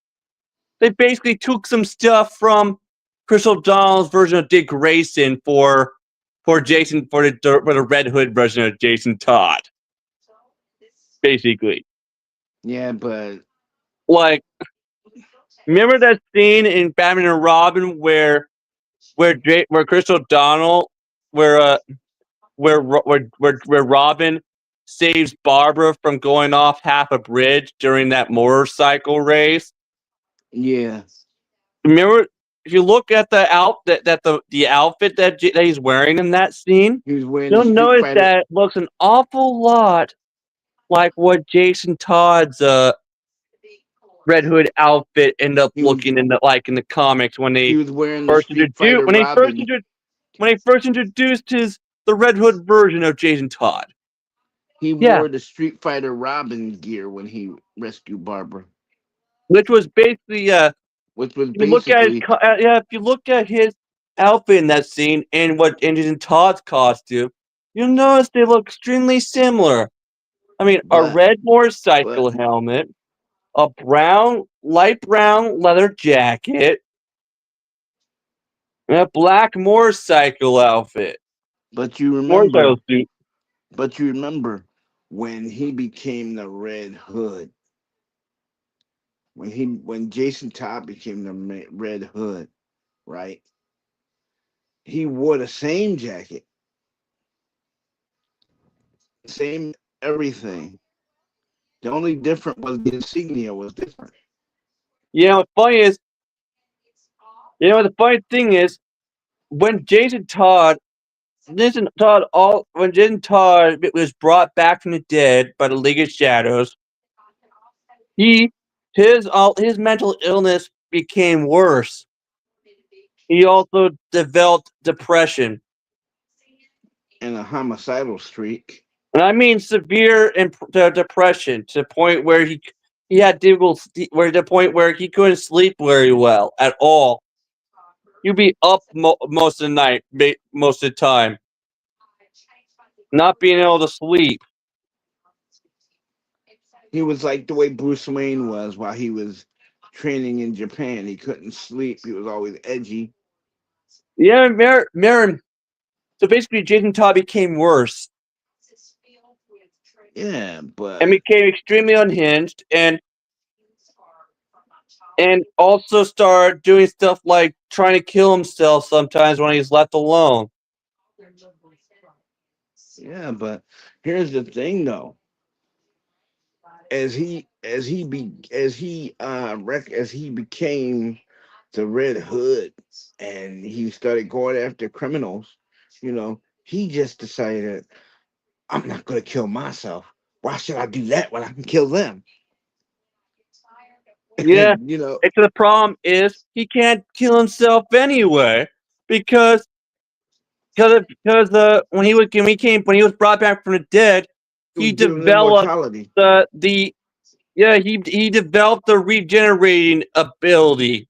[SPEAKER 2] they basically took some stuff from Chris O'Donnell's version of Dick Grayson for the Red Hood version of Jason Todd. Basically,
[SPEAKER 3] Yeah, but
[SPEAKER 2] like, remember that scene in Batman and Robin where Chris O'Donnell where Robin saves Barbara from going off half a bridge during that motorcycle race.
[SPEAKER 3] yeah,
[SPEAKER 2] Remember, if you look at the outfit that he's wearing in that scene,
[SPEAKER 3] he was wearing the
[SPEAKER 2] you'll
[SPEAKER 3] Street
[SPEAKER 2] notice
[SPEAKER 3] Fighter.
[SPEAKER 2] that it looks an awful lot like what Jason Todd's Red Hood outfit ended up
[SPEAKER 3] He was
[SPEAKER 2] looking in the comics when
[SPEAKER 3] he
[SPEAKER 2] they
[SPEAKER 3] was wearing the
[SPEAKER 2] first
[SPEAKER 3] Street
[SPEAKER 2] introduced
[SPEAKER 3] Fighter Robin.
[SPEAKER 2] when they first introduced the Red Hood version of Jason Todd.
[SPEAKER 3] He
[SPEAKER 2] Yeah,
[SPEAKER 3] wore the Street Fighter Robin gear when he rescued Barbara,
[SPEAKER 2] which was basically
[SPEAKER 3] which was
[SPEAKER 2] if you look at
[SPEAKER 3] basically
[SPEAKER 2] if you look at his outfit in that scene and Jason Todd's costume, you'll notice they look extremely similar. I mean, a
[SPEAKER 3] but
[SPEAKER 2] red motorcycle helmet, a light brown leather jacket, and a black motorcycle outfit.
[SPEAKER 3] but you
[SPEAKER 2] Motorcycle
[SPEAKER 3] remember
[SPEAKER 2] suit.
[SPEAKER 3] but you remember when he became the Red Hood, when Jason Todd became the Red Hood, right? He wore the same jacket, same everything. The only difference was the insignia was different.
[SPEAKER 2] What's funny is, the funny thing is, when Jason Todd was brought back from the dead by the League of Shadows, his mental illness became worse. He also developed depression,
[SPEAKER 3] And a homicidal streak.
[SPEAKER 2] and I mean severe depression to the point where he had difficulty, where the point where he couldn't sleep very well at all. He'd be up most of the night, most of the time, not being able to sleep.
[SPEAKER 3] He was like the way Bruce Wayne was while he was training in Japan. He couldn't sleep. He was always edgy.
[SPEAKER 2] Yeah, Marin. So basically, Jason Todd became worse
[SPEAKER 3] Yeah, but
[SPEAKER 2] and became extremely unhinged, and also started doing stuff like trying to kill himself sometimes when he's left alone.
[SPEAKER 3] yeah, but here's the thing though. As he became the Red Hood and he started going after criminals, he just decided, I'm not gonna kill myself. Why should I do that when I can kill them?
[SPEAKER 2] Yeah,
[SPEAKER 3] And
[SPEAKER 2] except the problem is he can't kill himself anyway because when he was brought back from the dead,
[SPEAKER 3] it
[SPEAKER 2] he
[SPEAKER 3] was given
[SPEAKER 2] developed
[SPEAKER 3] immortality.
[SPEAKER 2] he developed the regenerating ability.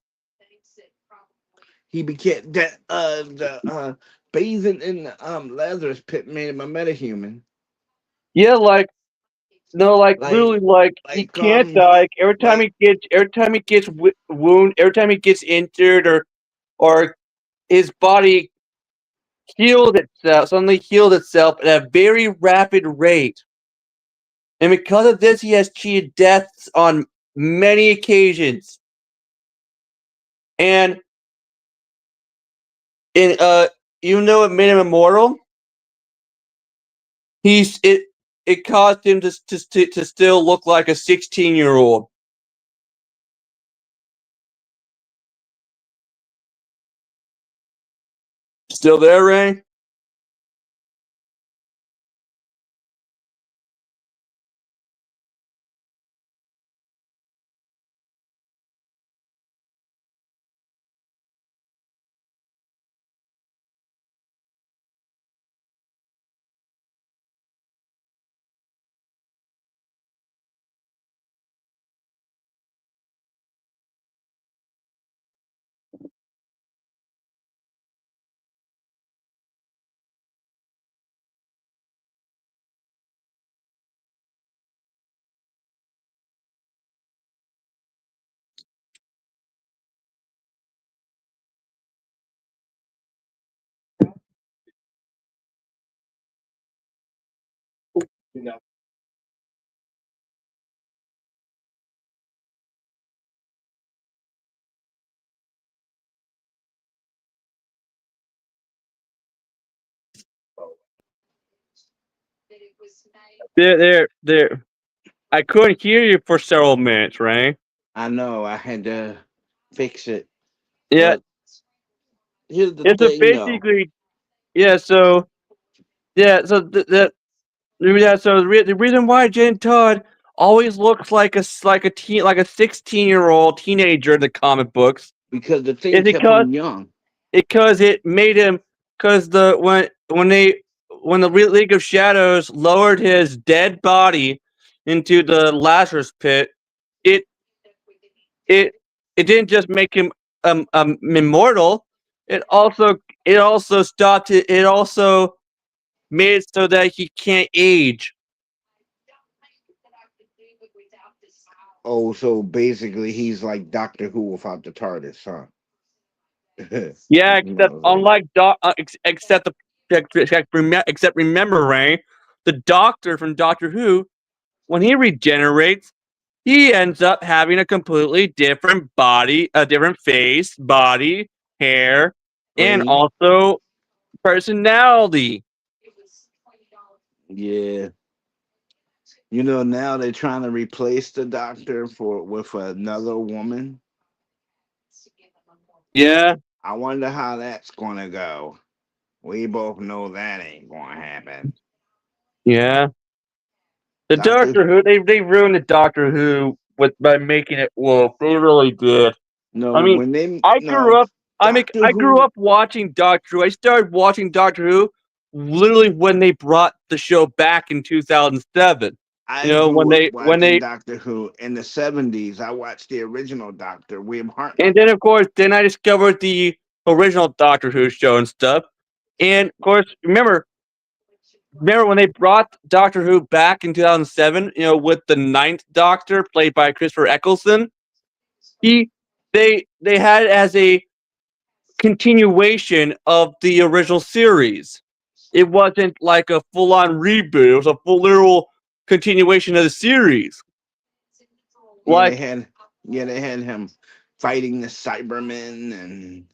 [SPEAKER 3] He became that the bathing in the Lazarus pit made him a metahuman.
[SPEAKER 2] Yeah, like
[SPEAKER 3] Like
[SPEAKER 2] literally, like he
[SPEAKER 3] like
[SPEAKER 2] can't die. Every time
[SPEAKER 3] like
[SPEAKER 2] he gets wound, every time he gets injured, or his body suddenly healed itself at a very rapid rate, and because of this, he has cheated deaths on many occasions. And in even though it made him immortal, it caused him to still look like a 16-year-old. still there, Ray? There. I couldn't hear you for several minutes, Ray.
[SPEAKER 3] I know I had to fix it,
[SPEAKER 2] Yeah,
[SPEAKER 3] but here's the
[SPEAKER 2] it's a
[SPEAKER 3] thing, though.
[SPEAKER 2] basically yeah. So yeah, so the reason why Jen Todd always looks like like a 16-year-old teenager in the comic books
[SPEAKER 3] Because the
[SPEAKER 2] is
[SPEAKER 3] thing kept him young.
[SPEAKER 2] because it made him because when the League of Shadows lowered his dead body into the Lazarus pit, it it it didn't just make him immortal. It also stopped it. It also made it so that he can't age.
[SPEAKER 3] Oh, so basically he's like Doctor Who without the TARDIS, huh?
[SPEAKER 2] Yeah,
[SPEAKER 3] You know what
[SPEAKER 2] except
[SPEAKER 3] I'm saying?
[SPEAKER 2] unlike except remember, Ray, the Doctor from Doctor Who, when he regenerates, he ends up having a completely different body, a different face, body, hair, and
[SPEAKER 3] Brain.
[SPEAKER 2] also personality.
[SPEAKER 3] Yeah. You know, now they're trying to replace the Doctor with another woman.
[SPEAKER 2] Yeah,
[SPEAKER 3] I wonder how that's gonna go. We both know that ain't gonna happen.
[SPEAKER 2] yeah. The
[SPEAKER 3] Doctor,
[SPEAKER 2] Doctor Who, they ruined the Doctor Who by making it woke. They really did.
[SPEAKER 3] no,
[SPEAKER 2] I mean,
[SPEAKER 3] when they
[SPEAKER 2] I grew
[SPEAKER 3] no
[SPEAKER 2] up.
[SPEAKER 3] Doctor
[SPEAKER 2] I grew
[SPEAKER 3] Who.
[SPEAKER 2] up watching Doctor Who. I started watching Doctor Who literally when they brought the show back in 2007. You
[SPEAKER 3] I
[SPEAKER 2] know,
[SPEAKER 3] grew up
[SPEAKER 2] when
[SPEAKER 3] watching
[SPEAKER 2] they
[SPEAKER 3] Doctor Who in the 70s. I watched the original Doctor, William
[SPEAKER 2] and
[SPEAKER 3] Hartnell.
[SPEAKER 2] then of course then I discovered the original Doctor Who show and stuff. And of course, remember when they brought Doctor Who back in 2007? You know, with the ninth Doctor played by Christopher Eccleston. He they had it as a continuation of the original series. It wasn't like a full on reboot. It was a full literal continuation of the series.
[SPEAKER 3] Yeah,
[SPEAKER 2] Like
[SPEAKER 3] they had him fighting the Cybermen and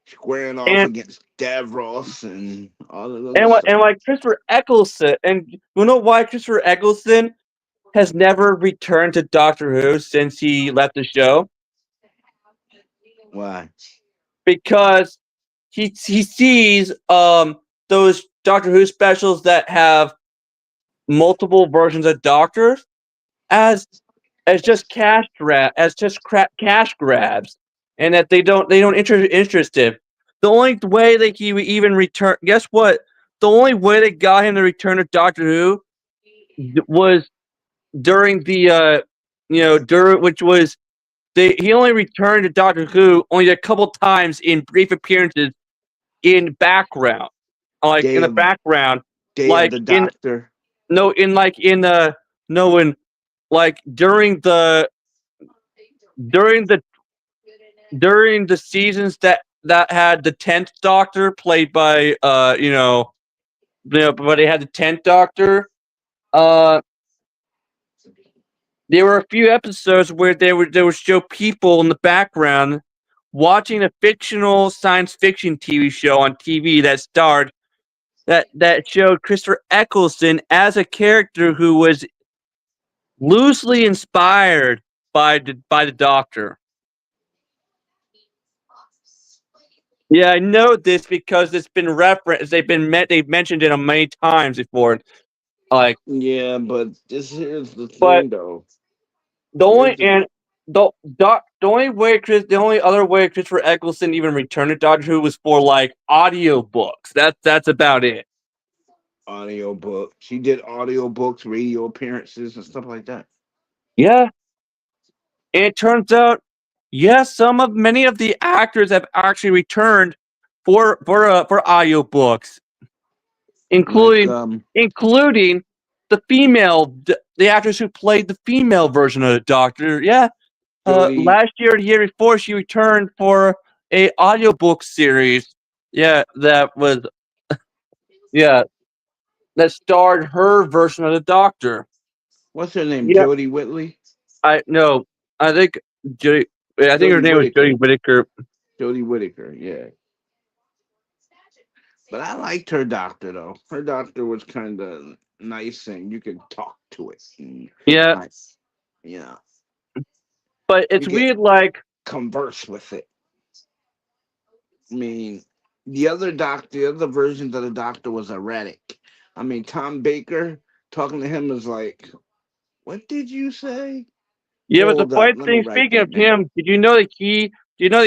[SPEAKER 3] squaring off
[SPEAKER 2] and
[SPEAKER 3] against Davros and all of other
[SPEAKER 2] and
[SPEAKER 3] stuff.
[SPEAKER 2] like Christopher Eccleston, and you know why Christopher Eccleston has never returned to Doctor Who since he left the show?
[SPEAKER 3] Why?
[SPEAKER 2] Because he sees those Doctor Who specials that have multiple versions of Doctors as just cash grabs, and that they don't interest him. The only way that he would even return, guess what? The only way they got him to return to Doctor Who was during the during which was he only returned to Doctor Who only a couple times in brief appearances in background, like
[SPEAKER 3] Day
[SPEAKER 2] in the
[SPEAKER 3] of
[SPEAKER 2] background,
[SPEAKER 3] Day of
[SPEAKER 2] like
[SPEAKER 3] the
[SPEAKER 2] in
[SPEAKER 3] Doctor.
[SPEAKER 2] no in like in no in like during the during the seasons that had the 10th Doctor played by but they had the 10th Doctor. Uh, there were a few episodes where they would show people in the background watching a fictional science fiction TV show on TV that showed Christopher Eccleston as a character who was loosely inspired by the Doctor. Yeah, I know this because it's been referenced. They've mentioned it many times before. Like,
[SPEAKER 3] Yeah, but here's the
[SPEAKER 2] but
[SPEAKER 3] thing though.
[SPEAKER 2] the
[SPEAKER 3] Here's
[SPEAKER 2] only
[SPEAKER 3] the
[SPEAKER 2] and the only other way Christopher Eccleston even returned to Doctor Who was for like audiobooks. That's about it.
[SPEAKER 3] audiobook. She did audiobooks, radio appearances, and stuff like that.
[SPEAKER 2] Yeah, and it turns out, yes, many of the actors have actually returned for audiobooks,
[SPEAKER 3] Like
[SPEAKER 2] including including the actress who played the female version of the Doctor. Yeah,
[SPEAKER 3] Jodie.
[SPEAKER 2] last year, or the year before, she returned for a audiobook series. Yeah, yeah, that starred her version of the Doctor.
[SPEAKER 3] What's her name?
[SPEAKER 2] Yeah,
[SPEAKER 3] Jodie Whitley.
[SPEAKER 2] I no, I think Jodie. I think her
[SPEAKER 3] Jodie
[SPEAKER 2] name was Jodie
[SPEAKER 3] Whittaker.
[SPEAKER 2] Whittaker.
[SPEAKER 3] Jodie Whittaker. Yeah. But I liked her doctor though. Her doctor was kind of nice, and you could talk to it. And,
[SPEAKER 2] Yeah,
[SPEAKER 3] like, you know,
[SPEAKER 2] but
[SPEAKER 3] you
[SPEAKER 2] it's
[SPEAKER 3] get
[SPEAKER 2] weird. Like,
[SPEAKER 3] converse with it. I mean, the other versions of the doctor was erratic. I mean, Tom Baker talking to him is like, "What did you say?
[SPEAKER 2] yeah, but the
[SPEAKER 3] Hold up,
[SPEAKER 2] funny
[SPEAKER 3] let me
[SPEAKER 2] thing,
[SPEAKER 3] write
[SPEAKER 2] speaking of
[SPEAKER 3] that down."
[SPEAKER 2] him, did you know that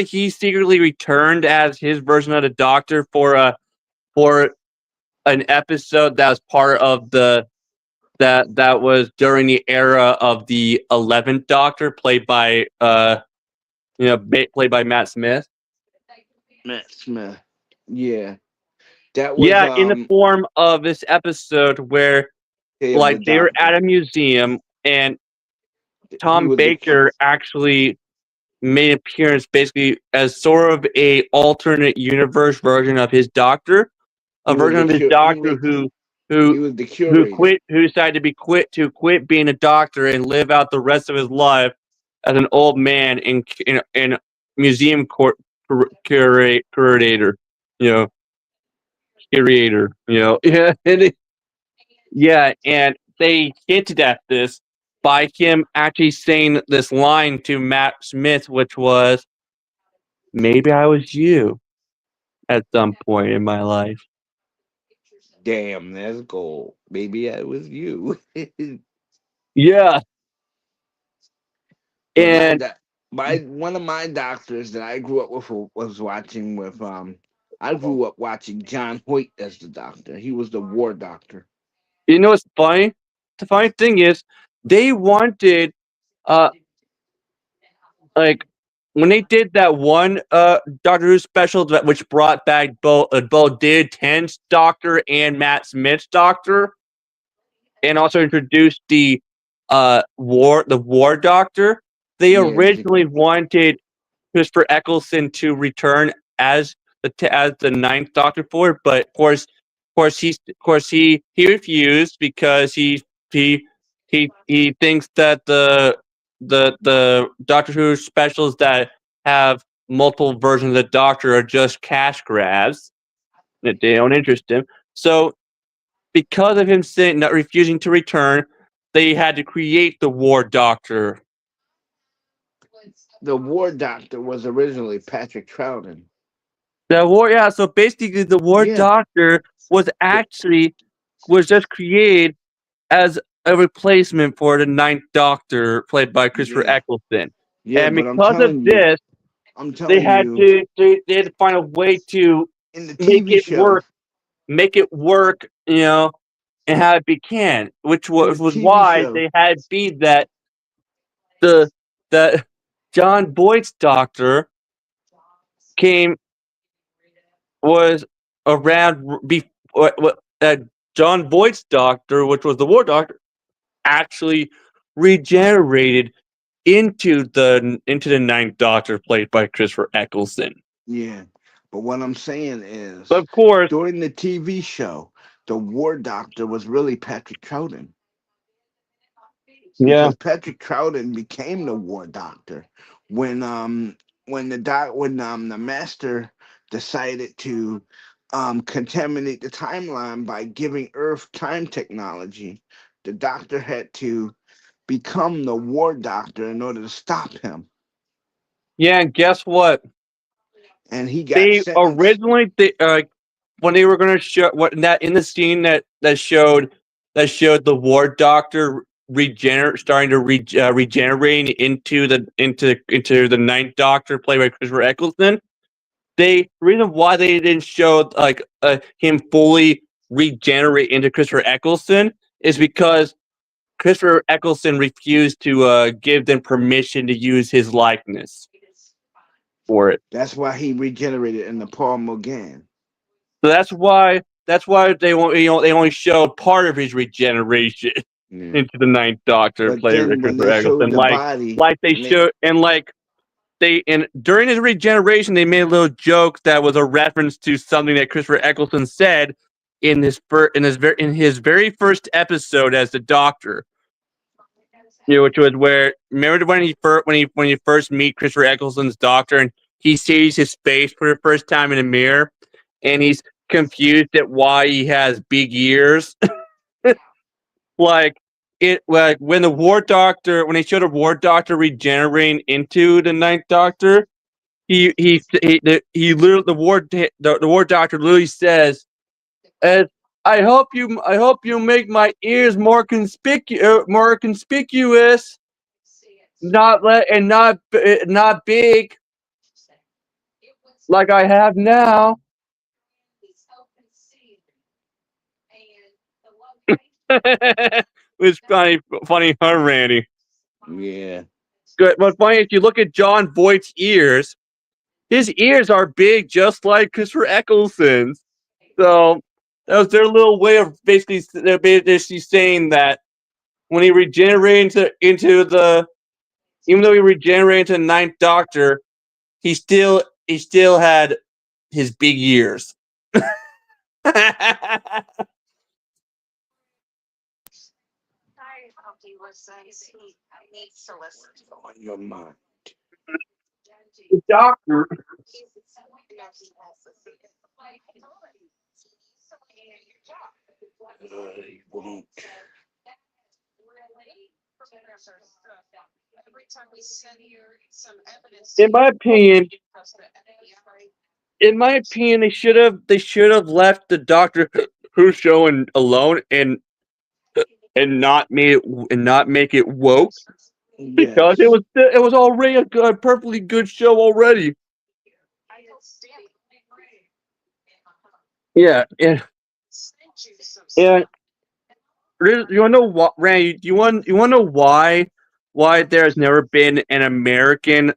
[SPEAKER 2] he secretly returned as his version of the Doctor for an episode that was part of that was during the era of the 11th Doctor, played by Matt Smith.
[SPEAKER 3] Matt Smith. Yeah, that was
[SPEAKER 2] Yeah, in the form of this episode where
[SPEAKER 3] Day of the
[SPEAKER 2] like they were
[SPEAKER 3] Doctor.
[SPEAKER 2] at a museum and
[SPEAKER 3] He
[SPEAKER 2] Tom
[SPEAKER 3] was the
[SPEAKER 2] Baker actually made an appearance basically as sort of a alternate universe version of his Doctor, a
[SPEAKER 3] he was
[SPEAKER 2] version
[SPEAKER 3] the
[SPEAKER 2] of his
[SPEAKER 3] cur-
[SPEAKER 2] Doctor
[SPEAKER 3] he was the curator.
[SPEAKER 2] who decided to quit being a doctor and live out the rest of his life as an old man in museum curator, you know, curator, yeah, yeah, and they hinted at this by him actually saying this line to Matt Smith, which was, "Maybe I was you at some point in my life."
[SPEAKER 3] Damn, that's gold. Maybe that was you.
[SPEAKER 2] Yeah,
[SPEAKER 3] But
[SPEAKER 2] and
[SPEAKER 3] my one of my doctors that I grew up with was watching with I grew up watching John Hoyt as the doctor. He was the war doctor.
[SPEAKER 2] you know what's funny? The funny thing is, they wanted, uh, like, when they did that one Doctor Who special which brought back both David Tennant's Doctor and Matt Smith's Doctor, and also introduced the War Doctor. They
[SPEAKER 3] Yeah,
[SPEAKER 2] originally wanted Christopher Eccleston to return as as the ninth Doctor for it, but of course he refused because he thinks that the Doctor Who specials that have multiple versions of the Doctor are just cash grabs that they don't interest him. So because of him saying not refusing to return, they had to create the War Doctor.
[SPEAKER 3] the war doctor was originally Patrick Troughton.
[SPEAKER 2] Yeah. So basically, the War
[SPEAKER 3] Yeah,
[SPEAKER 2] Doctor
[SPEAKER 3] the,
[SPEAKER 2] was just created as a replacement for the Ninth Doctor, played by Christopher
[SPEAKER 3] yeah,
[SPEAKER 2] Eccleston.
[SPEAKER 3] yeah.
[SPEAKER 2] And
[SPEAKER 3] But
[SPEAKER 2] because of this,
[SPEAKER 3] I'm telling you,
[SPEAKER 2] they had to find a way to
[SPEAKER 3] in the
[SPEAKER 2] make
[SPEAKER 3] TV
[SPEAKER 2] it
[SPEAKER 3] show,
[SPEAKER 2] work, and how it began, which
[SPEAKER 3] in the
[SPEAKER 2] was
[SPEAKER 3] TV
[SPEAKER 2] why
[SPEAKER 3] show,
[SPEAKER 2] they had it be the that John Boyd's Doctor came was around before that John Boyd's Doctor, which was the War Doctor, actually regenerated into the Ninth Doctor, played by Christopher Eccleston.
[SPEAKER 3] yeah. But what I'm saying
[SPEAKER 2] But
[SPEAKER 3] is,
[SPEAKER 2] of course,
[SPEAKER 3] during the TV show, the war doctor was really Patrick Troughton,
[SPEAKER 2] yeah,
[SPEAKER 3] because Patrick Troughton became the war doctor when the master decided to contaminate the timeline by giving Earth time technology. The doctor had to become the war doctor in order to stop him.
[SPEAKER 2] yeah, and guess what?
[SPEAKER 3] and he got
[SPEAKER 2] They
[SPEAKER 3] sentenced.
[SPEAKER 2] originally when they were going to show what that in the scene that showed the war doctor starting to regenerate into the Ninth Doctor played by Christopher Eccleston. The reason why they didn't show like him fully regenerate into Christopher Eccleston is because Christopher Eccleston refused to give them permission to use his likeness for it.
[SPEAKER 3] That's why he regenerated in the Paul Morgan.
[SPEAKER 2] So that's why they only showed part of his regeneration
[SPEAKER 3] Yeah.
[SPEAKER 2] into the Ninth Doctor
[SPEAKER 3] But
[SPEAKER 2] played by
[SPEAKER 3] then when
[SPEAKER 2] Christopher
[SPEAKER 3] they showed
[SPEAKER 2] Eccleston.
[SPEAKER 3] the body,
[SPEAKER 2] Like they
[SPEAKER 3] and
[SPEAKER 2] showed and like they and during his regeneration they made a little joke that was a reference to something that Christopher Eccleston said in his very first episode as the Doctor. Which was where remember when you first meet Christopher Eccleston's Doctor and he sees his face for the first time in a mirror and he's confused at why he has big ears. like when they showed a War Doctor regenerating into the Ninth Doctor, he literally the War Doctor literally says, as I hope you make my ears more conspicuous, not big like I have now. It's funny, huh, Randy?
[SPEAKER 3] yeah,
[SPEAKER 2] Good, but funny if you look at John Voight's ears, his ears are big, just like Christopher Eccleston's. So that was their little way of basically saying that when he regenerated into the, even though he regenerated into the Ninth Doctor, he still had his big ears.
[SPEAKER 3] on your mind.
[SPEAKER 2] The Doctor.
[SPEAKER 3] He won't.
[SPEAKER 2] In my opinion, they should have left the Doctor Who show alone and not make it woke, because
[SPEAKER 3] Yes.
[SPEAKER 2] it was already a perfectly good show already. Yeah, and you want to know what, Randy? You want to know why there has never been an American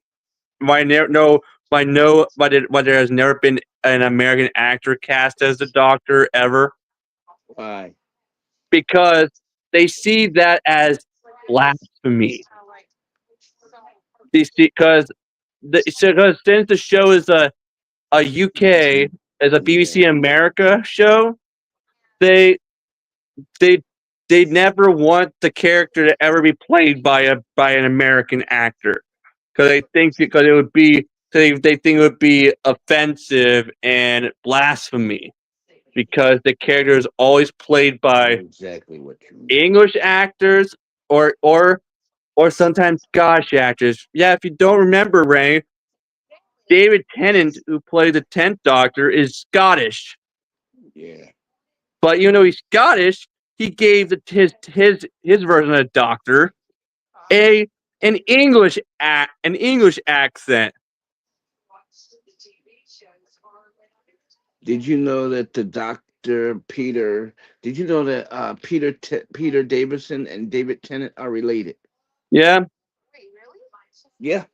[SPEAKER 2] why there no why no why there has never been an American actor cast as the Doctor ever?
[SPEAKER 3] Why?
[SPEAKER 2] Because they see that as blasphemy. Because since the show is a UK as a BBC America show, they they they never want the character to ever be played by an American actor because they think it would be offensive and blasphemy because the character is always played
[SPEAKER 3] I know
[SPEAKER 2] by
[SPEAKER 3] exactly what you mean.
[SPEAKER 2] English actors or sometimes Scottish actors. Yeah, if you don't remember, Ray, David Tennant, who played the 10th Doctor, is Scottish.
[SPEAKER 3] Yeah.
[SPEAKER 2] But even though he's Scottish, he gave his version of the Doctor an English accent.
[SPEAKER 3] Did you know that the Doctor Peter? Did you know that Peter Davison and David Tennant are related?
[SPEAKER 2] Yeah,
[SPEAKER 3] Yeah,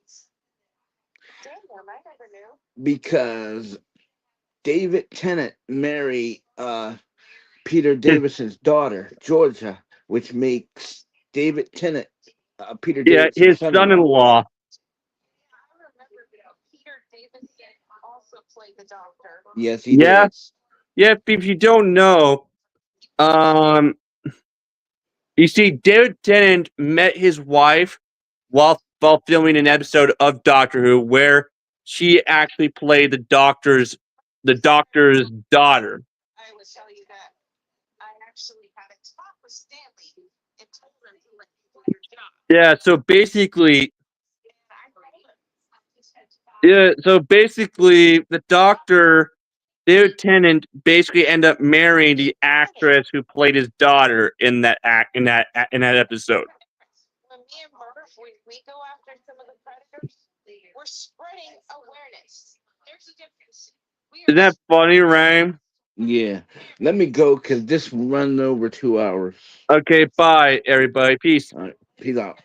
[SPEAKER 3] because David Tennant married Peter
[SPEAKER 2] his,
[SPEAKER 3] Davison's daughter, Georgia, which makes David Tennant Peter Davison's
[SPEAKER 2] his
[SPEAKER 3] son-in-law.
[SPEAKER 2] son-in-law.
[SPEAKER 3] Yes, he
[SPEAKER 2] Yeah,
[SPEAKER 3] did.
[SPEAKER 2] yeah. If you don't know, um, you see, David Tennant met his wife while filming an episode of Doctor Who where she actually played the doctor's daughter. Yeah, so basically, Yeah, so basically, the doctor, David Tennant, basically ended up marrying the actress who played his daughter in that episode.
[SPEAKER 5] When me and Murph, we go after some of the predators, we're spreading awareness. There's a difference. We
[SPEAKER 2] Isn't that funny, Ryan?
[SPEAKER 3] Yeah. Let me go because this run over 2 hours.
[SPEAKER 2] Okay, bye, everybody. Peace.
[SPEAKER 3] All right. Peace out.